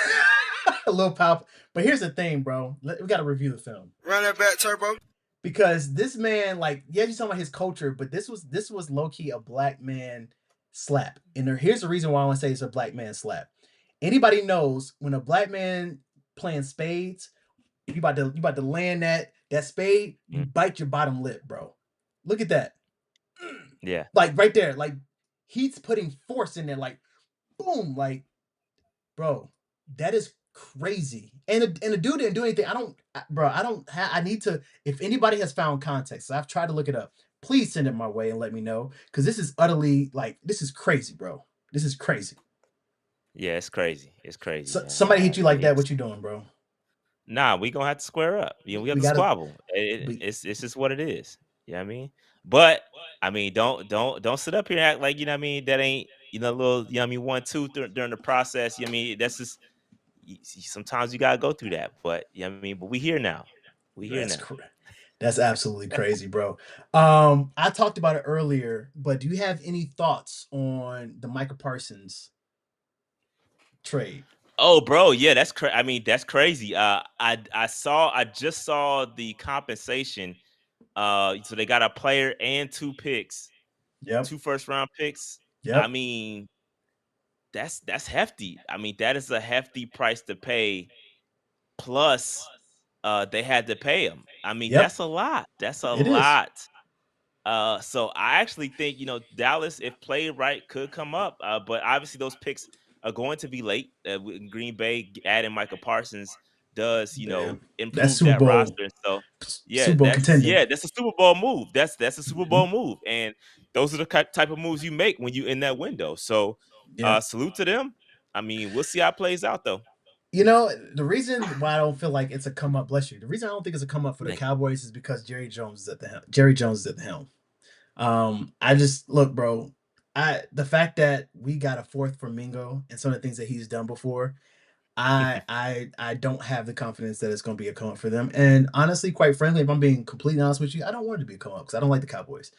a little powerful. But here's the thing, bro. We got to review the film. Run that back, Turbo. Because this man, like, yeah, you're talking about his culture, but this was low key a black man slap. And here's the reason why I want to say it's a black man slap. Anybody knows when a black man playing spades, you about to land that spade, you Mm, bite your bottom lip, bro. Look at that, yeah, like right there, like he's putting force in there, like boom, like bro, that is crazy. And the dude didn't do anything. Bro. I need to. If anybody has found context, I've tried to look it up. Please send it my way and let me know because this is utterly like this is crazy, bro. This is crazy. yeah. It's crazy. It's crazy, So, man. somebody hit you like Yeah. that. What you doing, bro? Nah, we gonna have to square up. We have We to gotta. squabble. We, It's just what it is. You know what I mean? But I mean, don't sit up here and act like you know what I mean. That ain't a little you know what I mean 1 2 during the process. You know what I mean that's just sometimes you gotta go through that. But you know what I mean. But we here now. We here that's now. crazy. That's absolutely crazy, bro. I talked about it earlier, but do you have any thoughts on the Michael Parsons trade? Oh, bro, yeah, that's I mean, that's crazy. I just saw the compensation. So they got a player and 2 picks, Yep. 2 first round picks. I Yep. mean, that's hefty. I mean, that is a hefty price to pay. Plus, they had to pay him. I mean, Yep. that's a lot. That's a It is. lot. So I actually think Dallas, if played right, could come up. But obviously those picks are going to be late. With Green Bay adding Michael Parsons does Damn. That's improve Super that Bowl. roster. And so yeah, Super Bowl contending. that's a Super Bowl move. That's a Super Mhm. Bowl move, and those are the type of moves you make when you in that window. So Yeah. salute to them. I mean, we'll see how it plays out though. The reason why I don't feel like it's a come up, bless you. The reason I don't think it's a come up for the Thank Cowboys is because Jerry Jones is at the helm. Jerry Jones is at the helm. I just look, bro. The fact that we got a fourth for Mingo and some of the things that he's done before, you. I don't have the confidence that it's going to be a come up for them. And honestly, quite frankly, if I'm being completely honest with you, I don't want it to be a come up because I don't like the Cowboys.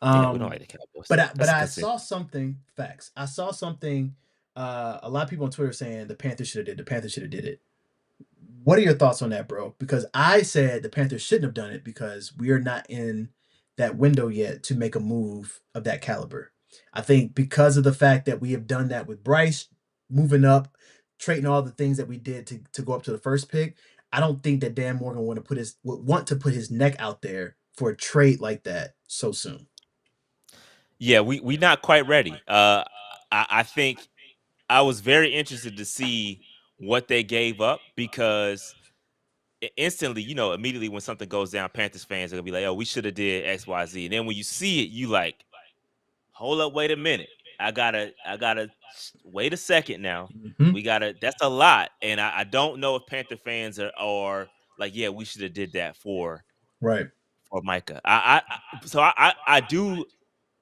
Yeah, we don't Um, like the but Cowboys. I, but That's a I consent. saw something. Facts. I saw something. A lot of people on Twitter saying the Panthers should have did. The Panthers should have did it. What are your thoughts on that, bro? Because I said the Panthers shouldn't have done it because we are not in that window yet to make a move of that caliber. I think because of the fact that we have done that with Bryce moving up, trading all the things that we did to go up to the first pick, I don't think that Dan Morgan would want to put his neck out there for a trade like that so soon. Yeah, we not quite ready. I think I was very interested to see what they gave up because instantly, immediately when something goes down, Panthers fans are gonna be like, "Oh, we should have did X, Y, Z." And then when you see it, you like, hold up, wait a minute. I gotta wait a second now. Hmm. We gotta that's a lot. And I don't know if Panther fans are like, yeah, we should have did that Right. for Micah. I do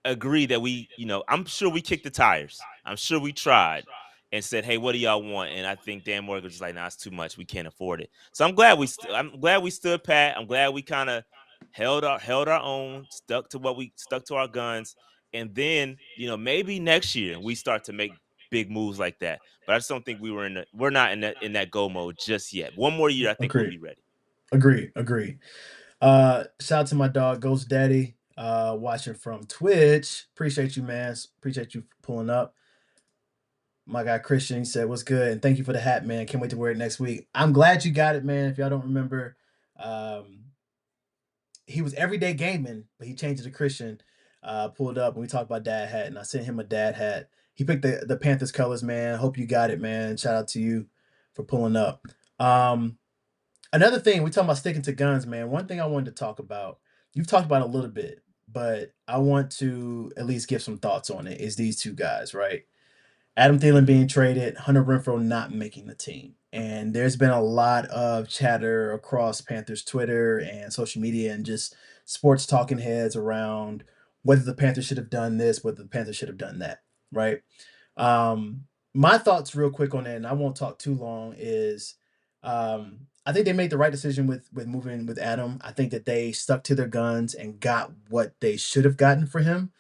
agree that I'm sure we kicked the tires. I'm sure we tried and said, "Hey, what do y'all want?" And I think Dan Morgan was just like, "Nah, it's too much. We can't afford it." So I'm glad we stood pat. I'm glad we kind of held our own, stuck to our guns, and then maybe next year we start to make big moves like that. But I just don't think we're not in that go mode just yet. One more year, I think we'll Agree. be ready. Agree. Shout out to my dog Ghost Daddy, watching from Twitch. Appreciate you, man. Appreciate you pulling up. My guy Christian, he said, "What's good?" And thank you for the hat, man. Can't wait to wear it next week. I'm glad you got it, man. If y'all don't remember, um, he was everyday gaming, but he changed it to Christian. Pulled up and we talked about dad hat, and I sent him a dad hat. He picked the Panthers colors, man. Hope you got it, man. Shout out to you for pulling up. Um, Another thing, we talking about sticking to guns, man. One thing I wanted to talk about, you've talked about it a little bit, but I want to at least give some thoughts on it, is these two guys, right? Adam Thielen being traded, Hunter Renfrow not making the team. And there's been a lot of chatter across Panthers Twitter and social media and just sports talking heads around whether the Panthers should have done this, whether the Panthers should have done that, right? My thoughts real quick on that, and I won't talk too long, is I think they made the right decision with moving with Adam. I think that they stuck to their guns and got what they should have gotten for him.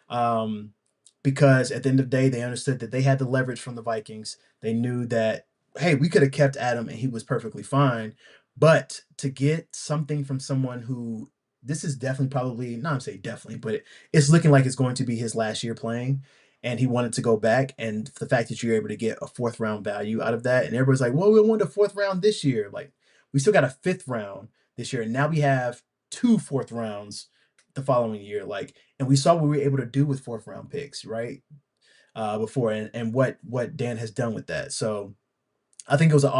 Um, because at the end of the day, they understood that they had the leverage from the Vikings. They knew that, hey, we could have kept Adam and he was perfectly fine. But to get something from someone who this is definitely probably not I'm saying definitely, but it's looking like it's going to be his last year playing, and he wanted to go back. And the fact that you're able to get a fourth round value out of that, and everybody's like, well, we wanted a fourth round this year. Like, we still got a fifth round this year, and now we have two fourth rounds the following year. Like, and we saw what we were able to do with fourth round picks, right? Before, and what Dan has done with that. So I think it was an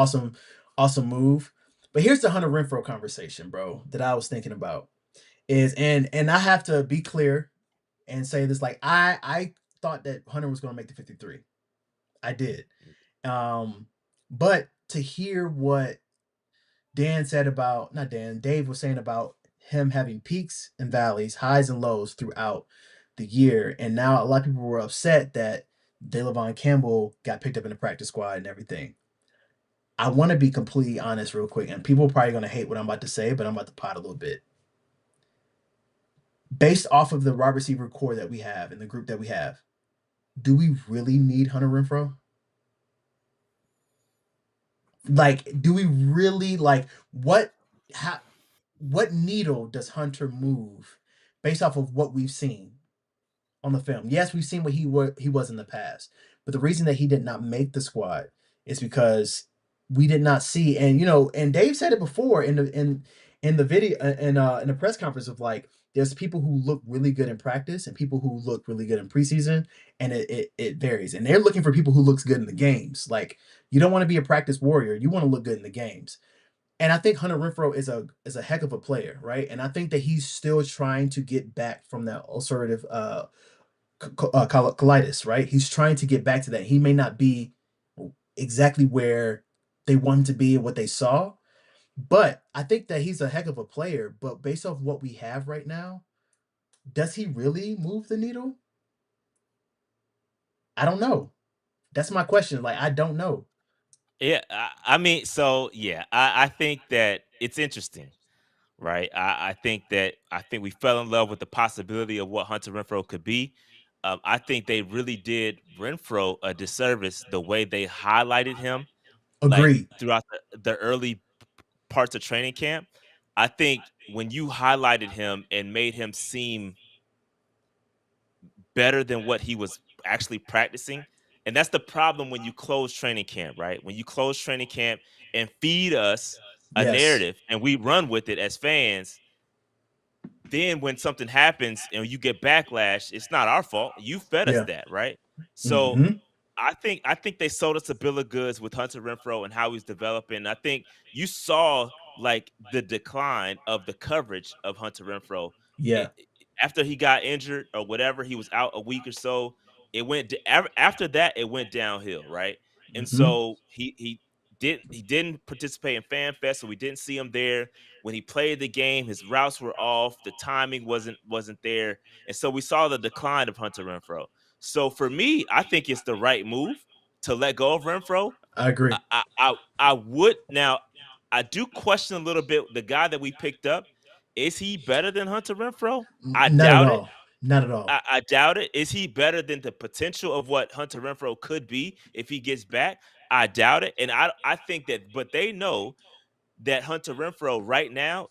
awesome move. But here's the Hunter Renfro conversation, bro, that I was thinking about is, and I have to be clear and say this, like, I thought that Hunter was going to make the 53. I did. Um, but to hear what Dan said about, not Dan, Dave was saying about him having peaks and valleys, highs and lows throughout the year. And now a lot of people were upset that Delavon Campbell got picked up in the practice squad and everything. I want to be completely honest real quick, and people are probably going to hate what I'm about to say, but I'm about to pot a little bit. Based off of the wide receiver core that we have and the group that we have, do we really need Hunter Renfro? Like, do we really, like, what needle does Hunter move based off of what we've seen on the film? Yes, we've seen what he was in the past, but the reason that he did not make the squad is because we did not see. And and Dave said it before in the video, in the press conference, of like, there's people who look really good in practice and people who look really good in preseason, and it varies. And they're looking for people who looks good in the games. Like, you don't want to be a practice warrior, you want to look good in the games. And I think Hunter Renfro is a heck of a player, right? And I think that he's still trying to get back from that ulcerative colitis, right? He's trying to get back to that. He may not be exactly where they want him to be and what they saw, but I think that he's a heck of a player. But based off what we have right now, does he really move the needle? I don't know. That's my question. Like, I don't know. Yeah, I mean, so yeah, I think that it's interesting, right? I think we fell in love with the possibility of what Hunter Renfro could be. I think they really did Renfro a disservice the way they highlighted him, like Agreed. throughout the early parts of training camp. I think when you highlighted him and made him seem better than what he was actually practicing. And that's the problem when you close training camp, right? When you close training camp and feed us a Yes. narrative and we run with it as fans, then when something happens and you get backlash, it's not our fault. You fed us Yeah. that, right? So Mm-hmm. I think they sold us a bill of goods with Hunter Renfro and how he's developing. I think you saw like the decline of the coverage of Hunter Renfro Yeah. it, after he got injured or whatever, he was out a week or so. After that, it went downhill, right? And Hmm. so he didn't participate in Fan Fest, so we didn't see him there. When he played the game, his routes were off, the timing wasn't there, and so we saw the decline of Hunter Renfro. So for me, I think it's the right move to let go of Renfro. I agree. I would now. I do question a little bit the guy that we picked up. Is he better than Hunter Renfro? I Not at doubt it. all. Not at all. I doubt it. Is he better than the potential of what Hunter Renfro could be if he gets back? I doubt it. And I think that, but they know that Hunter Renfro right now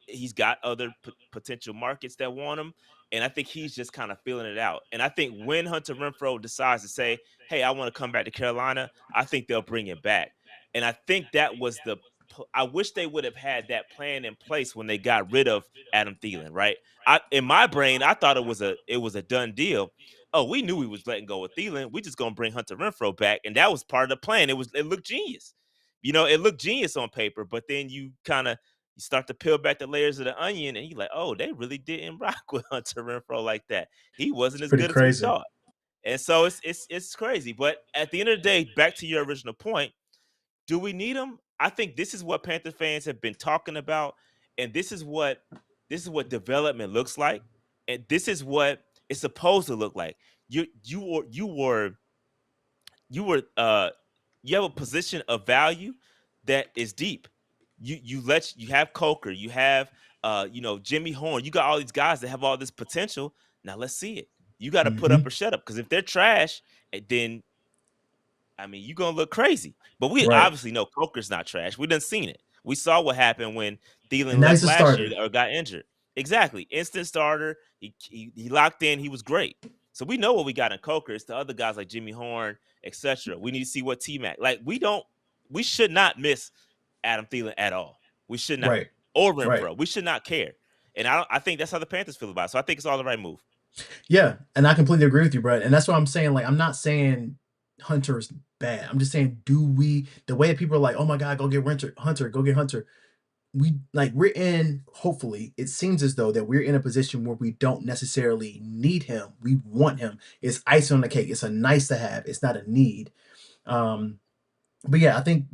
he's got other potential markets that want him, and I think he's just kind of feeling it out. And I think when Hunter Renfro decides to say, "Hey, I want to come back to Carolina," I think they'll bring him back. And I think that was I wish they would have had that plan in place when they got rid of Adam Thielen. Right? In my brain, I thought it was a done deal. Oh, we knew we was letting go of Thielen. We just gonna bring Hunter Renfro back, and that was part of the plan. It looked genius. It looked genius on paper, but then you start to peel back the layers of the onion, and you're like, oh, they really didn't rock with Hunter Renfro like that. He It's wasn't as pretty good as we crazy. thought, and so it's crazy. But at the end of the day, back to your original point, do we need him? I think this is what Panther fans have been talking about, and this is what development looks like, and this is what it's supposed to look like. You have a position of value that is deep. You have Coker, you have Jimmy Horn, you got all these guys that have all this potential. Now let's see it. You got to put up Hmm. or shut up, because if they're trash, then I mean, you're gonna look crazy. But we Right. obviously know Coker's not trash. We done seen it. We saw what happened when And Thielen now left he's a last year starter. or got injured. Exactly. Instant starter. He locked in. He was great. So we know what we got in Coker. It's the other guys like Jimmy Horn, etc. We need to see what T-Mac. Like, we should not miss Adam Thielen at all. We should not. Right. Or Right. Renfro. We should not care. And I think that's how the Panthers feel about it. So I think it's all the right move. Yeah, and I completely agree with you, Brett. And that's what I'm saying. Like, I'm not saying Hunter's bad. I'm just saying, do we the way that people are like, oh my God, go get Hunter, go get Hunter. We're in, hopefully, it seems as though that we're in a position where we don't necessarily need him. We want him. It's icing on the cake. It's a nice to have. It's not a need. Um, but yeah, I think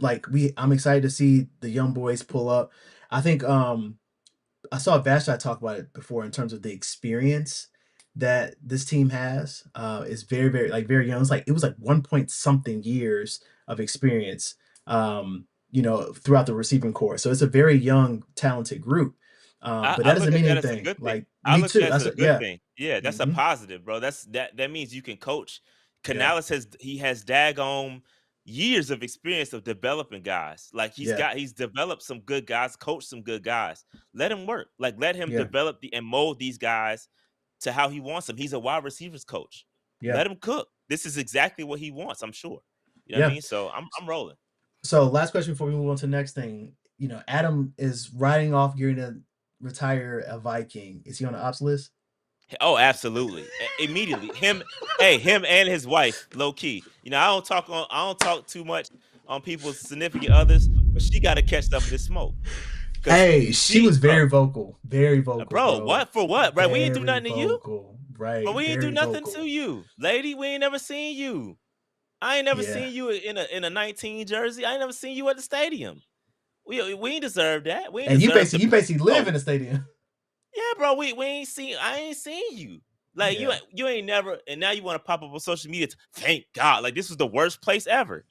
I'm excited to see the young boys pull up. I think I saw Vashti talk about it before in terms of the experience that this team has. Is very, very very young. It was like 1 point something years of experience. Throughout the receiving core. So it's a very young, talented group. I, But I that look doesn't at mean that as a anything. good thing. Like I me look at too. that as That's a what, good yeah. thing. Yeah, that's a Hmm. positive, bro. That means you can coach. Yeah. Canales has daggone years of experience of developing guys. Like Yeah. he's developed some good guys, coached some good guys. Let him work. Like, let him Yeah. develop and mold these guys to how he wants them. He's a wide receivers coach. Yeah. Let him cook. This is exactly what he wants, I'm sure. You know what I Yeah. mean? So I'm rolling. So last question before we move on to the next thing. Adam is riding off gearing to retire a Viking. Is he on the ops list? Oh, absolutely. Immediately. Him and his wife, low key. I don't talk too much on people's significant others, but she got to catch some of this smoke. Cause Hey, she she was very vocal. Very vocal, bro, bro. what for what? Right? We ain't do Very nothing to you. vocal. But Right. we ain't do Very nothing to vocal. you. Lady, we ain't never seen you. I ain't never Yeah. seen you in a 19 jersey. I ain't never seen you at the stadium. We ain't deserve that. We ain't And you deserve to basically you play. basically live Bro, in the stadium. yeah, bro. We ain't seen. I ain't seen you. Like, Yeah. you ain't never. And now you want to pop up on social media. Thank God. Like, this was the worst place ever.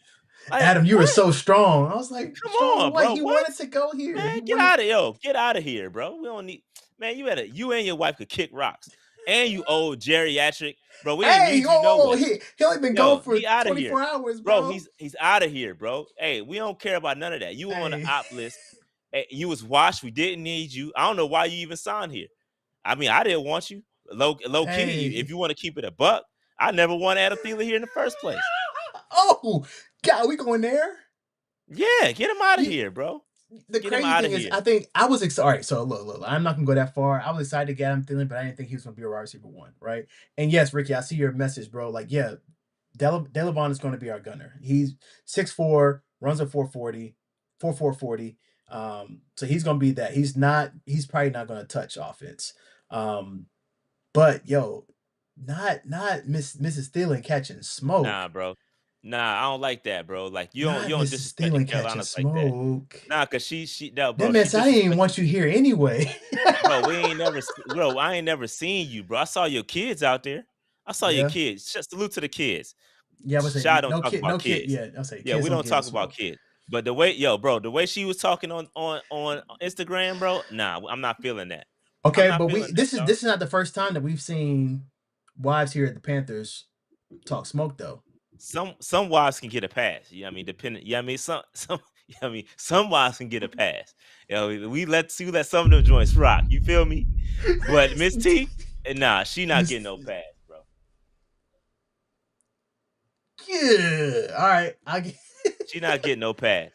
Like, Adam, you were what? so strong. I was like, Come strong on, what? bro. He What? wanted to go here. Man, He wanted get out of here, bro. We don't need. Man, you and your wife could kick rocks, and you old geriatric, bro. We ain't Hey, need you oh, nowhere. he only been gone Yo, for he out of here, 24 hours, bro. bro. He's out of here, bro. Hey, we don't care about none of that. You were on the Hey. op list. Hey, you was washed. We didn't need you. I don't know why you even signed here. I mean, I didn't want you. Low key, if Hey. you want to keep it a buck, I never wanted Adam Thielen here in the first place. Oh, God, we going there? Yeah, get him out of You, here, bro. the Get him crazy out thing of is, here. I think I was excited. All right, so look, I'm not gonna go that far. I was excited to get him feeling, but I didn't think he was gonna be a wide receiver one, right? And yes, Ricky, I see your message, bro. Like, yeah, Delavon is going to be our gunner. He's 6'4", runs a 440, 4.40. So he's going to be that. He's probably not going to touch offense. Um, But yo, not Mrs. Thielen catching Nah, smoke. bro. Nah, I don't like that, bro. Like you Not don't Mrs. disrespect the Thielen catching Carolinas like that. smoke. Nah, cause she no, That bro. She meant I didn't even disrespected. want you here anyway. Bro, bro, I ain't never seen you, bro. I saw your kids out there. I saw your Yeah. kids. Just salute to the kids. Yeah, I would say Shy don't no talk kid, about no kid. kids. Yeah, I'll say Yeah, kids we don't don't get in talk about smoke. kids. But the way, yo, bro, the way she was talking on Instagram, bro, nah, I'm not feeling that. I'm Okay, not but feeling we that, this is dog. this is not the first time that we've seen wives here at the Panthers talk smoke though. Some wives can get a pass. You know what I mean? Depending, yeah, I mean some you know what I mean some wives can get a pass. You know, we let some of them joints rock. You feel me? But Miss T, nah, she not Miss- getting no pass, bro. Yeah. All right. I get She not getting no pass.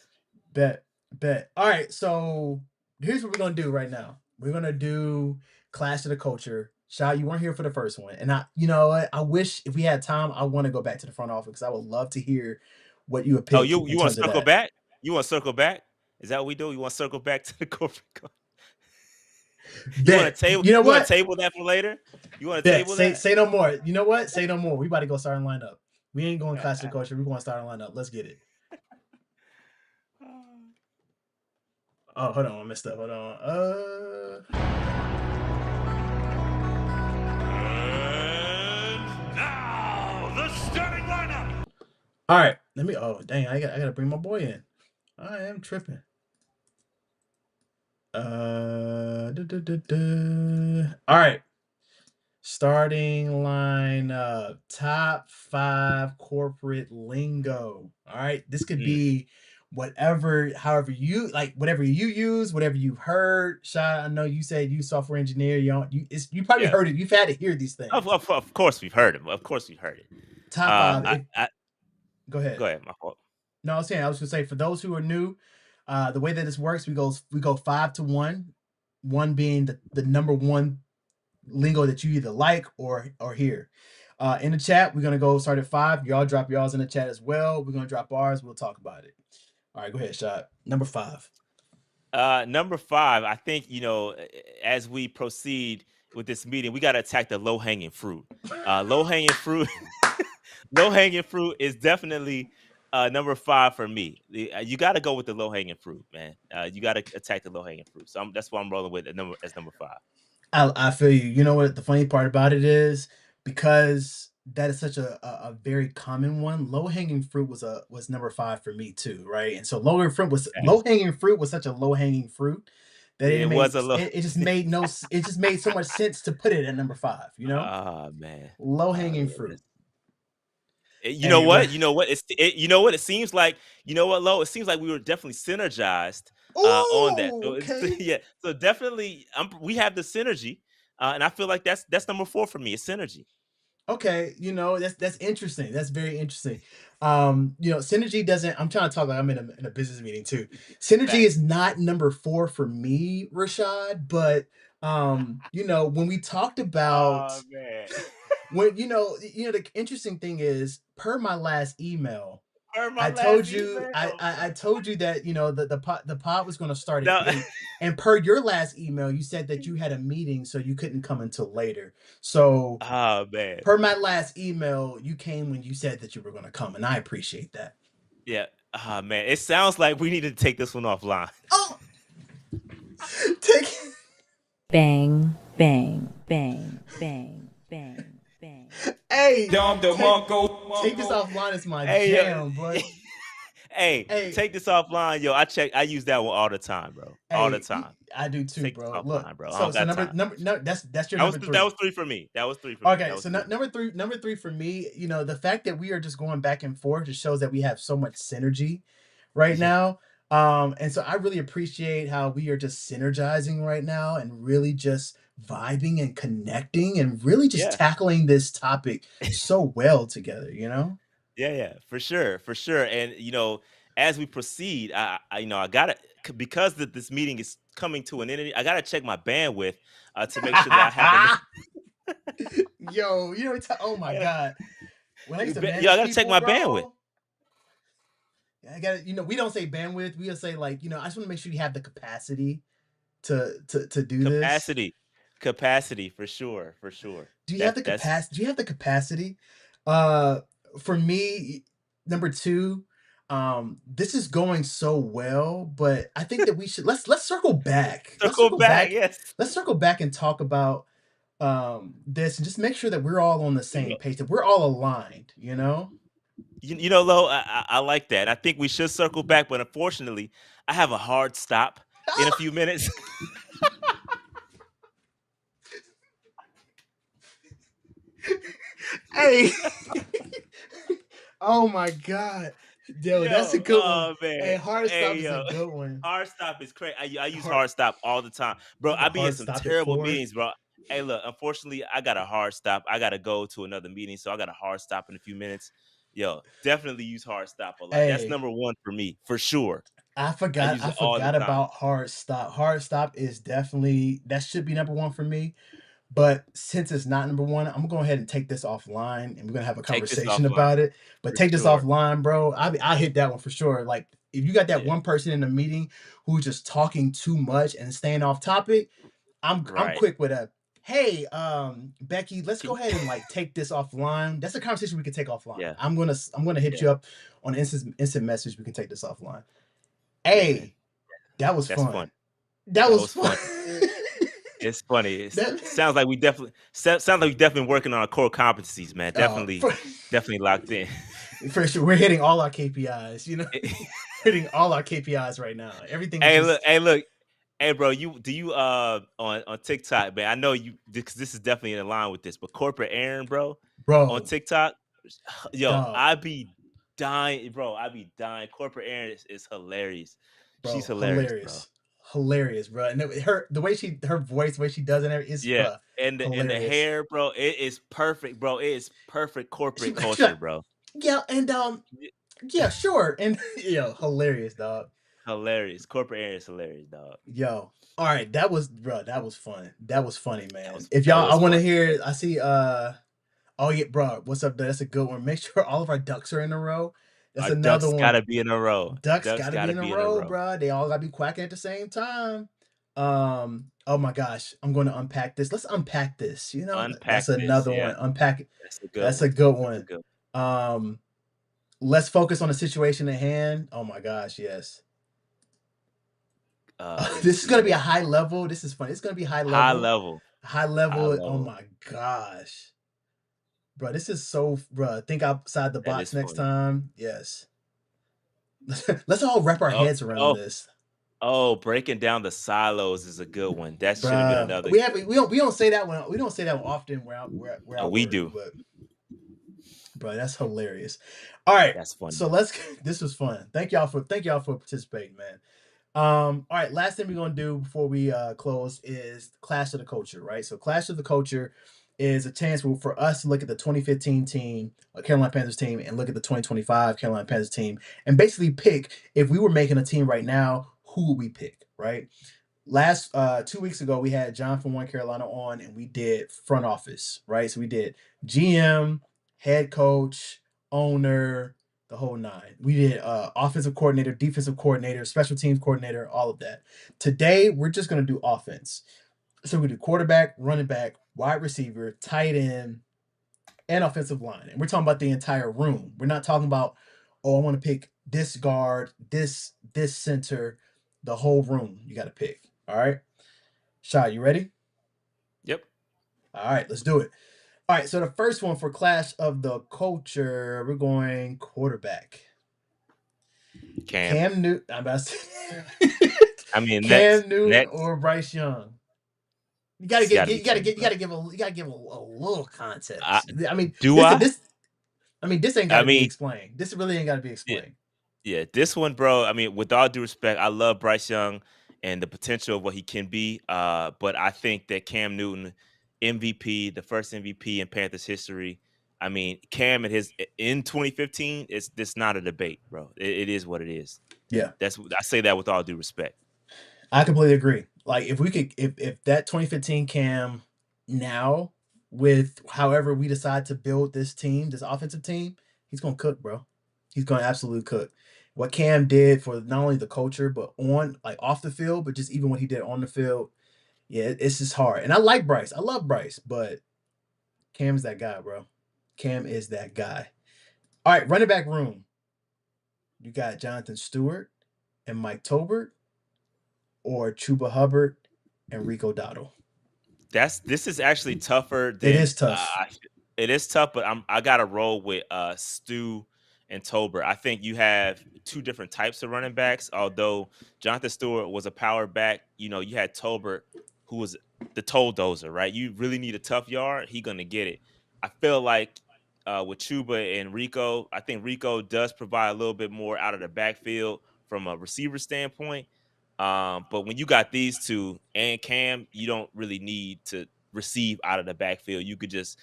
bet bet. All right. So here's what we're gonna do right now. We're gonna do Clash of the Culture. Shao, you weren't here for the first one, and you know what? I wish if we had time, I want to go back to the front office because I would love to hear what you would Oh, pick in you want to terms of circle that. back? You want to circle back? Is that what we do? You want to circle back to the corporate? You want Bet. to table? You know You want to what? table that for later? You want to Bet. table Say that? say no more. You know what? Say no more. We about to go start and line up. We ain't going Clash of the Uh, Culture. We're going to start and line up. Let's get it. Oh, hold on. I messed up. Hold on. And now the starting lineup. All right. Let me. Oh, dang. I got to bring my boy in. I am tripping. All right. Starting lineup. Top 5 corporate lingo. All right. This could mm, be whatever, however you like, whatever you use, whatever you've heard. Shai, I know you said you software engineer. You probably yeah. heard it. You've had to hear these things. Of course we've heard it. Of course we've heard it. Top 5. I, If I Go ahead. go ahead. My fault. No, I was gonna say for those who are new, the way that this works, we go 5 to 1, one being the number one lingo that you either like or hear. In the chat, we're gonna go start at 5. Y'all drop y'all's in the chat as well. We're gonna drop ours. We'll talk about it. All right, go ahead, shot number 5. Number 5, I think, as we proceed with this meeting, we got to attack the low hanging fruit. Low hanging fruit, low hanging fruit is definitely number 5 for me. You got to go with the low hanging fruit, man. You got to attack the low hanging fruit. So that's why I'm rolling with number 5. I feel you. You know what the funny part about it is, because that is such a very common one. Low hanging fruit was number 5 for me too, right? And so low Facts. hanging fruit was such a low hanging fruit that It was a low. it just made it just made so much sense to put it at number 5. Oh man. Low Oh hanging man. fruit. You know Hey, what? You know what? You know what? It seems like Lo. It seems like we were definitely synergized on that. ooh, So it's okay. yeah. So definitely, we have the synergy, and I feel like that's number 4 for me. It's synergy. Okay, that's interesting. That's very interesting. Synergy doesn't. I'm trying to talk like I'm in a business meeting too. Synergy is Facts. not number 4 for me, Rashad. But when we talked about Oh man. the interesting thing is, per my last email, Heard my I told last you, email. I told you that the pod was going to start at No. 8, and per your last email, you said that you had a meeting, so you couldn't come until later. So Oh man. per my last email, you came when you said that you were going to come, and I appreciate that. Yeah. Oh man. It sounds like we need to take this one offline. Oh, take Bang, bang, bang, bang, bang, bang. hey, Dom take this offline. It's my Hey, jam, but hey, hey, take this offline, yo. I use that one all the time, bro. All the time. I do too, Take this bro. Look, offline, bro. I so don't so got number time. number no, that's your That was number that 3. was 3 for me. That was 3 for me. Okay, That was so 3. number three for me, the fact that we are just going back and forth just shows that we have so much synergy right Yeah. now. And so I really appreciate how we are just synergizing right now and really just vibing and connecting and really just Yeah. tackling this topic so well together. Yeah, yeah, for sure, for sure. And as we proceed, I gotta because this meeting is coming to an end. I gotta check my bandwidth to make sure that I have enough. Yo, oh my I gotta, God. When I used to yo, I manage gotta check people, my bandwidth bro, I gotta, we don't say bandwidth. We'll say, like, I just want to make sure you have the capacity to do this. capacity. Capacity for sure, for sure. Do you have That's the that's capacity? Do you have the capacity? Uh, for me, number two, this is going so well, but I think that we should let's circle back. Let's circle circle back. back. Yes. Let's circle back and talk about this and just make sure that we're all on the same page, that we're all aligned, you know? You know, Lo, I like that. I think we should circle back, but unfortunately, I have a hard stop in a few minutes. Hey. Oh my god. Yo, that's a Yo, good one. oh man, Hey, hard stop hey is a yo, good one. hard stop is crazy. I use Hard hard stop all the time, bro. you I can be in hard some stop at terrible 4. meetings, bro. Hey, look, unfortunately, I got a hard stop. I gotta go to another meeting, so I got a hard stop in a few minutes. Yo, definitely use hard stop a lot. That's Hey, number one for me, for sure. I I forgot use I it all the forgot time. about hard stop. Hard stop is definitely that should be number 1 for me. But since it's not number 1, I'm gonna go ahead and take this offline and we're gonna have a Take this conversation offline about it. But for take this sure. offline, bro. I hit that one for sure. Like if you got that Yeah, one person in the meeting who's just talking too much and staying off topic, I'm right. quick with a hey, Becky, let's Can go ahead and like take this offline. That's a conversation we can take offline. yeah, I'm gonna hit yeah, you up on instant message. We can take this offline. yeah, man. Hey, that was That's fun. fun. That That was was fun. fun. It's funny. that Sounds like we definitely sounds like we definitely working on our core competencies, man. Definitely, for, definitely locked in. for sure, we're hitting all our KPIs. You know, hitting all our KPIs right now. Everything is Hey, look, just hey, look, hey, bro. You on TikTok, man? I know you because this is definitely in line with this. But corporate Aaron, bro, on bro, TikTok, yo, dog, I be dying, bro. I be dying. Corporate Aaron is hilarious. She's bro, hilarious, bro. hilarious, hilarious, bro. And her the way her voice, the way she does it, is Yeah, and the hilarious. hair, bro. It is perfect, bro. It is perfect She, corporate she culture, got, bro. yeah, and yeah, sure, and yo, hilarious, dog. Hilarious. Corporate Aaron is hilarious, dog. Yo, all right, that was bro, that was fun. That was funny, man. If That y'all, I was want to fun. hear. I see. Oh yeah, bro. What's up? That's a good one. Make sure all of our ducks are in a row. That's Our another ducks one. gotta be in a row. Ducks Ducks got to be gotta in a be in a row, row. bro. They all got to be quacking at the same time. Oh my gosh, I'm going to unpack this. Let's unpack this. You know, that's Unpack this. another Yeah, one. Unpack it. that's a good That's a one. good That's a one. good Um, let's focus on the situation at hand. Oh my gosh, yes. let's This is see, gonna be a man. high level. This is fun. It's gonna be high High level. level. High High level. Oh level. my gosh, bro. This is so, bro. Think outside the That box is next funny. time. Yes. Let's all wrap our Oh, heads around oh, this, oh, breaking down the silos is a good one. That should have been bro. another We good have one. we don't say that one. We don't say that one often where I Oh, we work, do. but bro, that's hilarious. All right, That's funny. so let's. This was fun. Thank y'all for participating, man. All right, last thing we're gonna do before we close is Clash of the Culture, right? So Clash of the Culture is a chance for us to look at the 2015 team, Carolina Panthers team, and look at the 2025 Carolina Panthers team, and basically pick if we were making a team right now, who would we pick, right? Last 2 weeks ago, we had John from One Carolina on, and we did front office, right? So we did GM, head coach, owner, the whole nine. We did offensive coordinator, defensive coordinator, special teams coordinator, all of that. Today, we're just gonna do offense. So we do quarterback, running back, wide receiver, tight end, and offensive line. And we're talking about the entire room. We're not talking about, oh, I want to pick this guard, this center, the whole room. You got to pick. All right. Shai, you ready? Yep. All right, let's do it. All right, so the first one for Clash of the Culture, we're going quarterback. Cam. Cam Newton. I'm about to say I mean, next, Cam Newton next, or Bryce Young. You gotta it's get, got to be you gotta Cam, get, bro. you gotta give a little I, context. I mean, do I? this ain't I gotta be mean, explained. This really ain't gotta be yeah, explained. yeah. This one, bro. I mean, with all due respect, I love Bryce Young and the potential of what he can be. But I think that Cam Newton, MVP, the first MVP in Panthers history. I mean, Cam in 2015, it's this not a debate, bro. It is what it is. Yeah. I say that with all due respect. I completely agree. Like if we could if that 2015 Cam now with however we decide to build this team, this offensive team, he's gonna cook, bro. He's gonna absolutely cook. What Cam did for not only the culture, but on like off the field, but just even what he did on the field, Yeah, it's just hard. And I like Bryce. I love Bryce, but Cam's that guy, bro. Cam is that guy. All right, running back room. You got Jonathan Stewart and Mike Tobert, or Chuba Hubbard and Rico Dowdle. This is actually tougher It than is tough. it is tough, but I got to roll with Stu and Tolbert. I think you have two different types of running backs. Although Jonathan Stewart was a power back, you had Tolbert, who was the toe dozer, right? You really need a tough yard, he gonna get it. I feel like with Chuba and Rico, I think Rico does provide a little bit more out of the backfield from a receiver standpoint. But when you got these two and Cam, you don't really need to receive out of the backfield. You could just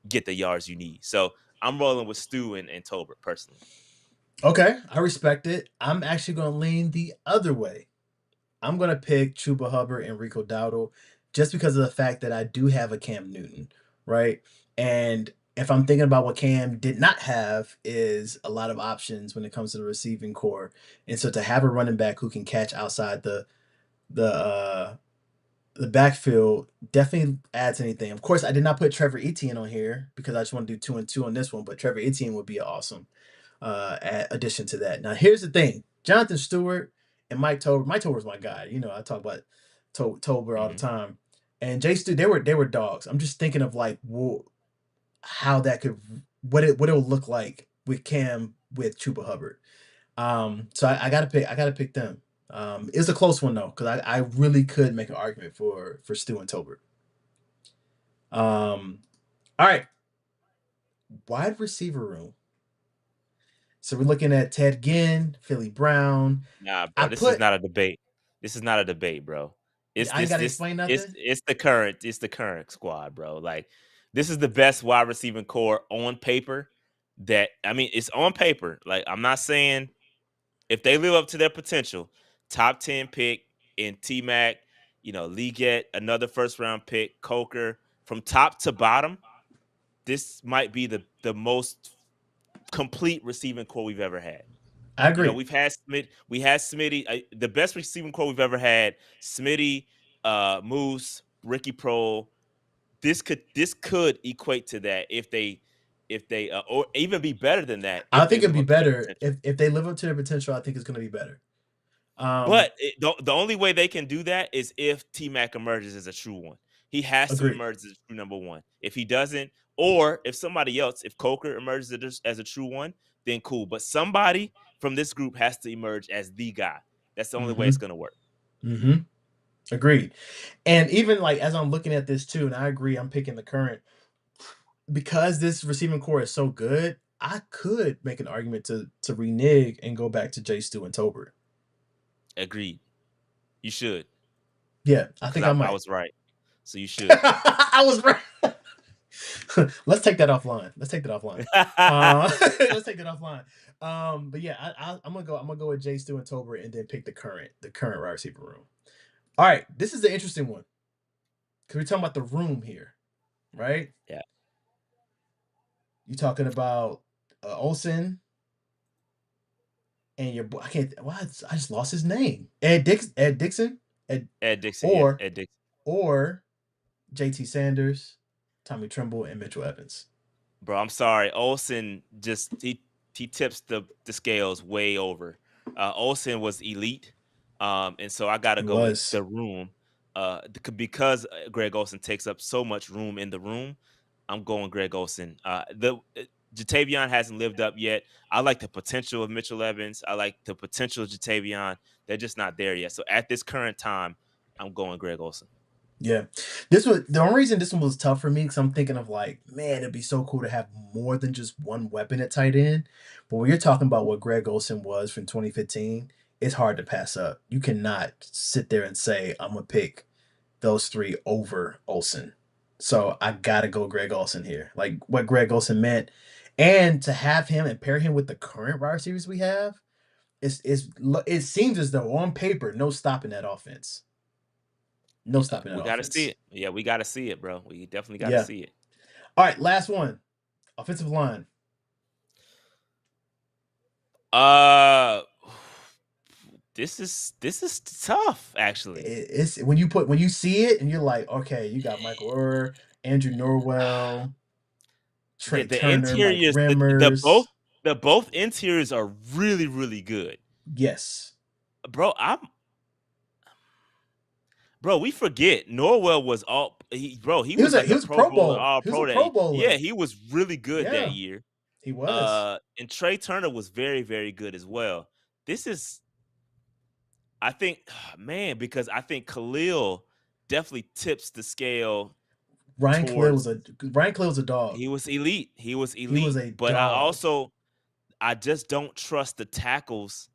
get the yards you need. So I'm rolling with Stu and Tolbert personally. Okay, I respect it. I'm actually going to lean the other way. I'm going to pick Chuba Hubbard and Rico Dowdle just because of the fact that I do have a Cam Newton, right? And if I'm thinking about what Cam did not have is a lot of options when it comes to the receiving core. And so to have a running back who can catch outside the uh the backfield definitely adds anything. Of course, I did not put Trevor Etienne on here because I just want to do 2 and 2 on this one, but Trevor Etienne would be awesome addition to that. Now, here's the thing: Jonathan Stewart and Mike Tober. Mike Tober's my guy. I talk about Tober all the Mm-hmm. time, and Jay Stu. They were dogs. I'm just thinking of like how that could what it will look like with Cam with Chuba Hubbard. So I gotta pick them. It's a close one though, because I really could make an argument for Stu and Tolbert. All right, wide receiver room. So we're looking at Ted Ginn, Philly Brown. Nah, I bro, this is put not a debate. This is not a debate, bro. It's I ain't this gotta this explain it's nothing. it's the current squad, bro. Like this is the best wide receiving core on paper. That I mean, it's on paper. Like I'm not saying if they live up to their potential, top 10 pick in T Mac, Lee get another first round pick, Coker, from top to bottom, this might be the most complete receiving core we've ever had. I agree. We had Smitty, the best receiving core we've ever had. Smitty, Moose, Ricky Prohl. This could equate to that if they or even be better than that I if they think it'd live be up to their better potential. if they live up to their potential. I think it's gonna be better. Um, But the only way they can do that is if T Mac emerges as a true one. He has to Agreed. emerge as a true number one. If he doesn't, or if somebody else, if Coker emerges as a true one, then cool. But somebody from this group has to emerge as the guy. That's the only way Mm-hmm. it's gonna work. Mm-hmm. Agreed. And even like as I'm looking at this too, and I agree, I'm picking the current because this receiving core is so good. I could make an argument to renege and go back to Jay Stu and Tolbert. Agreed. You should, Yeah, I because think I, I I might. was right. So you should. I was right. Let's take that offline. Let's take that offline. Let's take that offline. But yeah, I'm gonna go. I'm gonna go with Jay Stu and Tolbert, and then pick the current wide receiver room. All right, this is the interesting one because we're talking about the room here, right? Yeah. You talking about Olsen and your boy. I can't. Why I just lost his name. Ed Dixon. Ed, Ed Dixon, yeah. or Ed Dixon. or J.T. Sanders, Tommy Tremble, and Mitchell Evans. Bro, I'm sorry. Olsen just he tips the scales way over. Olsen was elite, and so I got to He go with was. the room. Because Greg Olsen takes up so much room in the room. I'm going Greg Olsen. The Jatavion hasn't lived up yet. I like the potential of Mitchell Evans. I like the potential of Jatavion. They're just not there yet. So at this current time, I'm going Greg Olsen. Yeah, this was the only reason this one was tough for me because I'm thinking of like, man, it'd be so cool to have more than just one weapon at tight end. But when you're talking about what Greg Olsen was from 2015, it's hard to pass up. You cannot sit there and say I'm gonna pick those three over Olsen. So I gotta go Greg Olsen here. Like what Greg Olsen meant, and to have him and pair him with the current wide receivers we have, it seems as though on paper, no stopping that offense. No stopping that We got to see offense. it. Yeah, we got to see it, bro. We definitely got to Yeah. see it. All right, last one. Offensive line. Uh, This is tough, actually. It's when you see it and you're like, okay, you got Michael Orr, Andrew Norwell, The Trey the Turner, Mike interiors, Rimmers. the both interiors are really, really good. Yes, Bro, we forget Norwell was he was like he a was a Pro Pro Bowler, Bowl. all He was a pro Pro that yeah, Bowler. he was really good that Yeah, year. he was. And Trey Turner was very, very good as well. This is, I think, man, because I think Khalil definitely tips the scale towards Ryan Khalil was a dog. he was elite. He was He was elite. a But I dog also I just don't trust the tackles.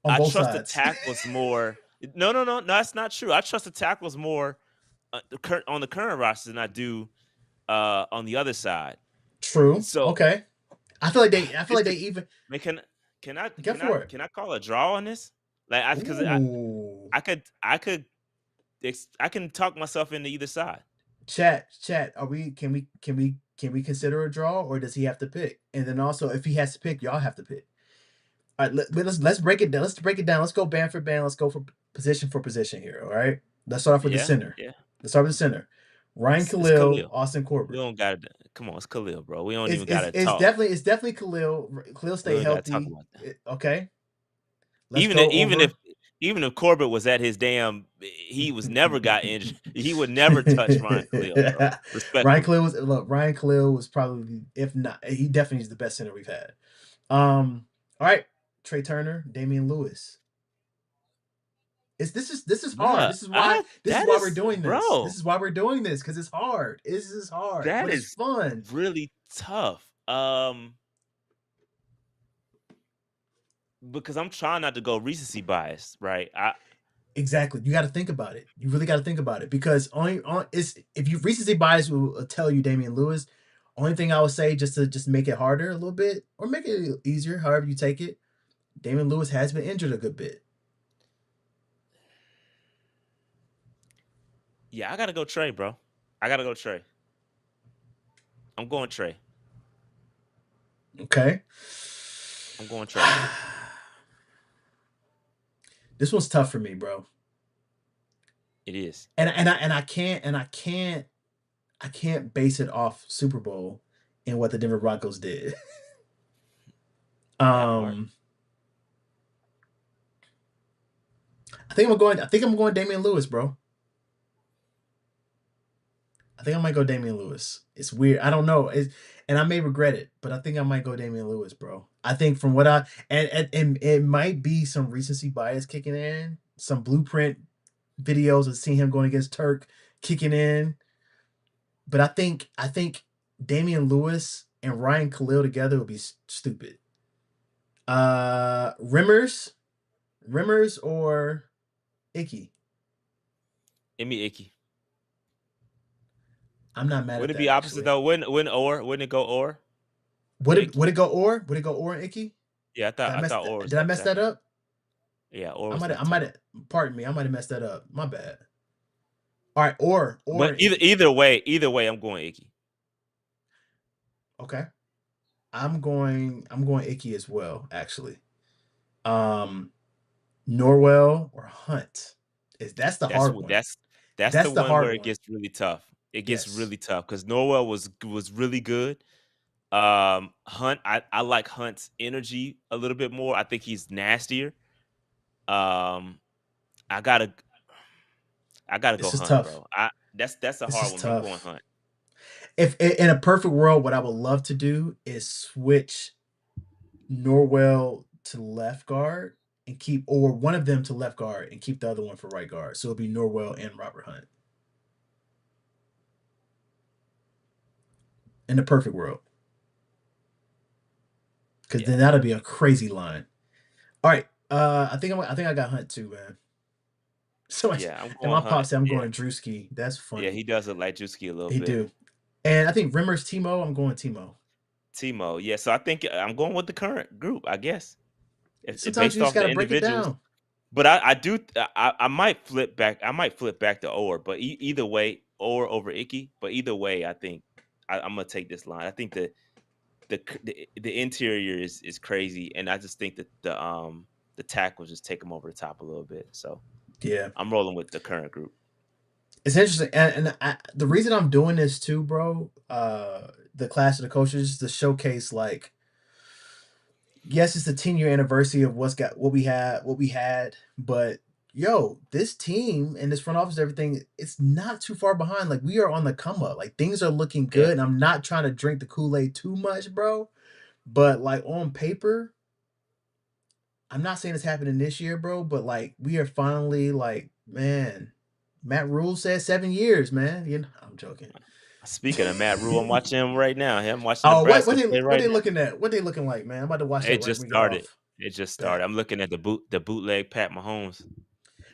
on I both trust the sides. tackles more. No, that's not true. I trust the tackles more on the current roster than I do on the other side. True. So Okay. I feel like they. I feel this like they could even man, can I get for it. can I call a draw on this? Like because Ooh. I can talk myself into either side. Chat. Are we? Can we consider a draw, or does he have to pick? And then also, if he has to pick, y'all have to pick. All right. Let's break it down. Let's break it down. Let's go band for band. Let's go for position here. All right. Let's start off with the Yeah, center. yeah. Let's start with the center. Ryan It's Khalil, Khalil. Austin We Corbett. don't got to come on. It's Khalil, bro. We don't even got to It's talk. definitely Khalil. Khalil We stay don't even got to talk healthy. about that. Okay. Let's Even go if over. even if Corbett was at his damn, he was never got injured. He would never touch Ryan Khalil, bro. Ryan Respectfully. Khalil was Ryan Khalil was probably, if not, he definitely is the best center we've had. All right, Trey Turner, Damian Lewis. This is hard. Bruh, This is that why we're is, doing this. This bro, is why we're doing this because it's hard. This is hard, that but it's is fun. really tough. Because I'm trying not to go recency bias, right? Exactly. You got to think about it. You really got to think about it because on is if you recency bias will tell you Damian Lewis. Only thing I would say just to make it harder a little bit or make it easier, however you take it. Damian Lewis has been injured a good bit. Yeah, I gotta go Trey, bro. I gotta go Trey. I'm going Trey. Okay. I'm going Trey. This one's tough for me, bro. It is. And I can't base it off Super Bowl and what the Denver Broncos did. That part. I think I'm going Damian Lewis, bro. I think I might go Damian Lewis. It's weird. I don't know. And I may regret it, but I think I might go Damian Lewis, bro. I think from what and it might be some recency bias kicking in, some blueprint videos of seeing him going against Turk kicking in. But I think Damian Lewis and Ryan Khalil together would be stupid. Rimmers or Icky. Give me Icky. I'm not mad at Wouldn't it that be opposite actually. though? Wouldn't it go or? For Icky? Would it go or? Would it go or and Icky? Yeah, Did I mess Or was did I next mess that second. up? Yeah, or I was next might second. have pardon me, I might have messed that up. My bad. All right, or But and Icky. either way, I'm going Icky. Okay. I'm going Icky as well, actually. Um Norwell or Hunt. That's the hard one. That's the That's the one where hard it one. gets really tough. It gets Yes. really tough because Norwell was really good. Hunt, I like Hunt's energy a little bit more. I think he's nastier. Um, I gotta go This is Hunt, tough. bro. That's a This hard is one, but I'm going tough. Hunt. If in a perfect world, what I would love to do is switch Norwell to left guard and keep, or one of them to left guard and keep the other one for right guard. So it'll be Norwell and Robert Hunt. In the perfect world. Because Yeah, then that'll be a crazy line. All right. I think I got Hunt too, man. So much. yeah, I'm And going my pop Hunt. said I'm Yeah, going Drewski. That's yeah, funny. he does look like Juski a little He bit. do. And I think Rimmer's Timo. I'm going Timo. Timo, yeah. So I think I'm going with the current group, I guess, if Sometimes you based just off the gotta break it individuals. down. But I might flip back. I might flip back to Or, but either way, Or over Icky. But either way, I think I'm gonna take this line. I think the interior is crazy, and I just think that the tackles just take them over the top a little bit. So Yeah, I'm rolling with the current group. it's interesting, and the reason I'm doing this too, bro. The clash of the coaches to showcase like, yes, it's the 10-year anniversary of what we had, but yo, this team and this front office, everything, it's not too far behind. Like we are on the come up. Like things are looking Yeah. good. And I'm not trying to drink the Kool-Aid too much, bro. But like on paper, I'm not saying it's happening this year, bro, but like we are finally like, man, Matt Rule said 7 years, man. You know, I'm joking. Speaking of Matt Rule, I'm watching him right now. I'm watching Oh, Nebraska play what right they now. looking at? What they looking like, man? I'm about to watch that It right just when we get started. off. It just started. Bet. I'm looking at the bootleg Pat Mahomes.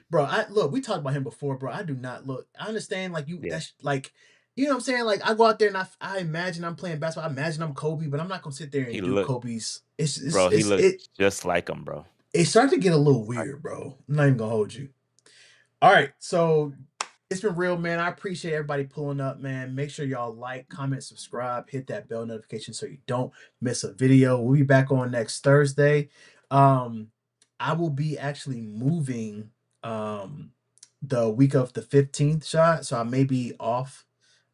Bro, I look, we talked about him before, bro. I do not look. I understand, like you. Yeah. That's like, you know what I'm saying. Like I go out there and I imagine I'm playing basketball. I imagine I'm Kobe, but I'm not gonna sit there He and do looked, Kobe's. bro. He looked just like him, bro. It started to get a little weird, bro. I'm not even gonna hold you. All right, so it's been real, man. I appreciate everybody pulling up, man. Make sure y'all like, comment, subscribe, hit that bell notification so you don't miss a video. We'll be back on next Thursday. I will be actually moving the week of the 15th shot, so I may be off.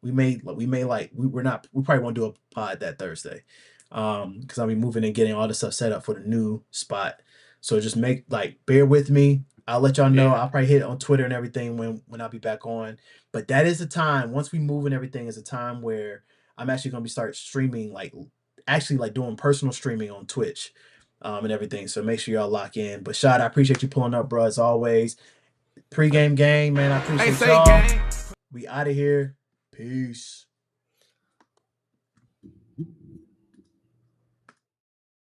We're not, we probably won't do a pod that Thursday. Because I'll be moving and getting all the stuff set up for the new spot. So just bear with me. I'll let y'all know. Yeah. I'll probably hit it on Twitter and everything when I'll be back on. But that is the time, once we move and everything, is a time where I'm actually gonna be start streaming, actually doing personal streaming on Twitch, and everything. So make sure y'all lock in. But Shad, I appreciate you pulling up, bro, as always. Pregame gang, man. I appreciate y'all. We out of here. Peace.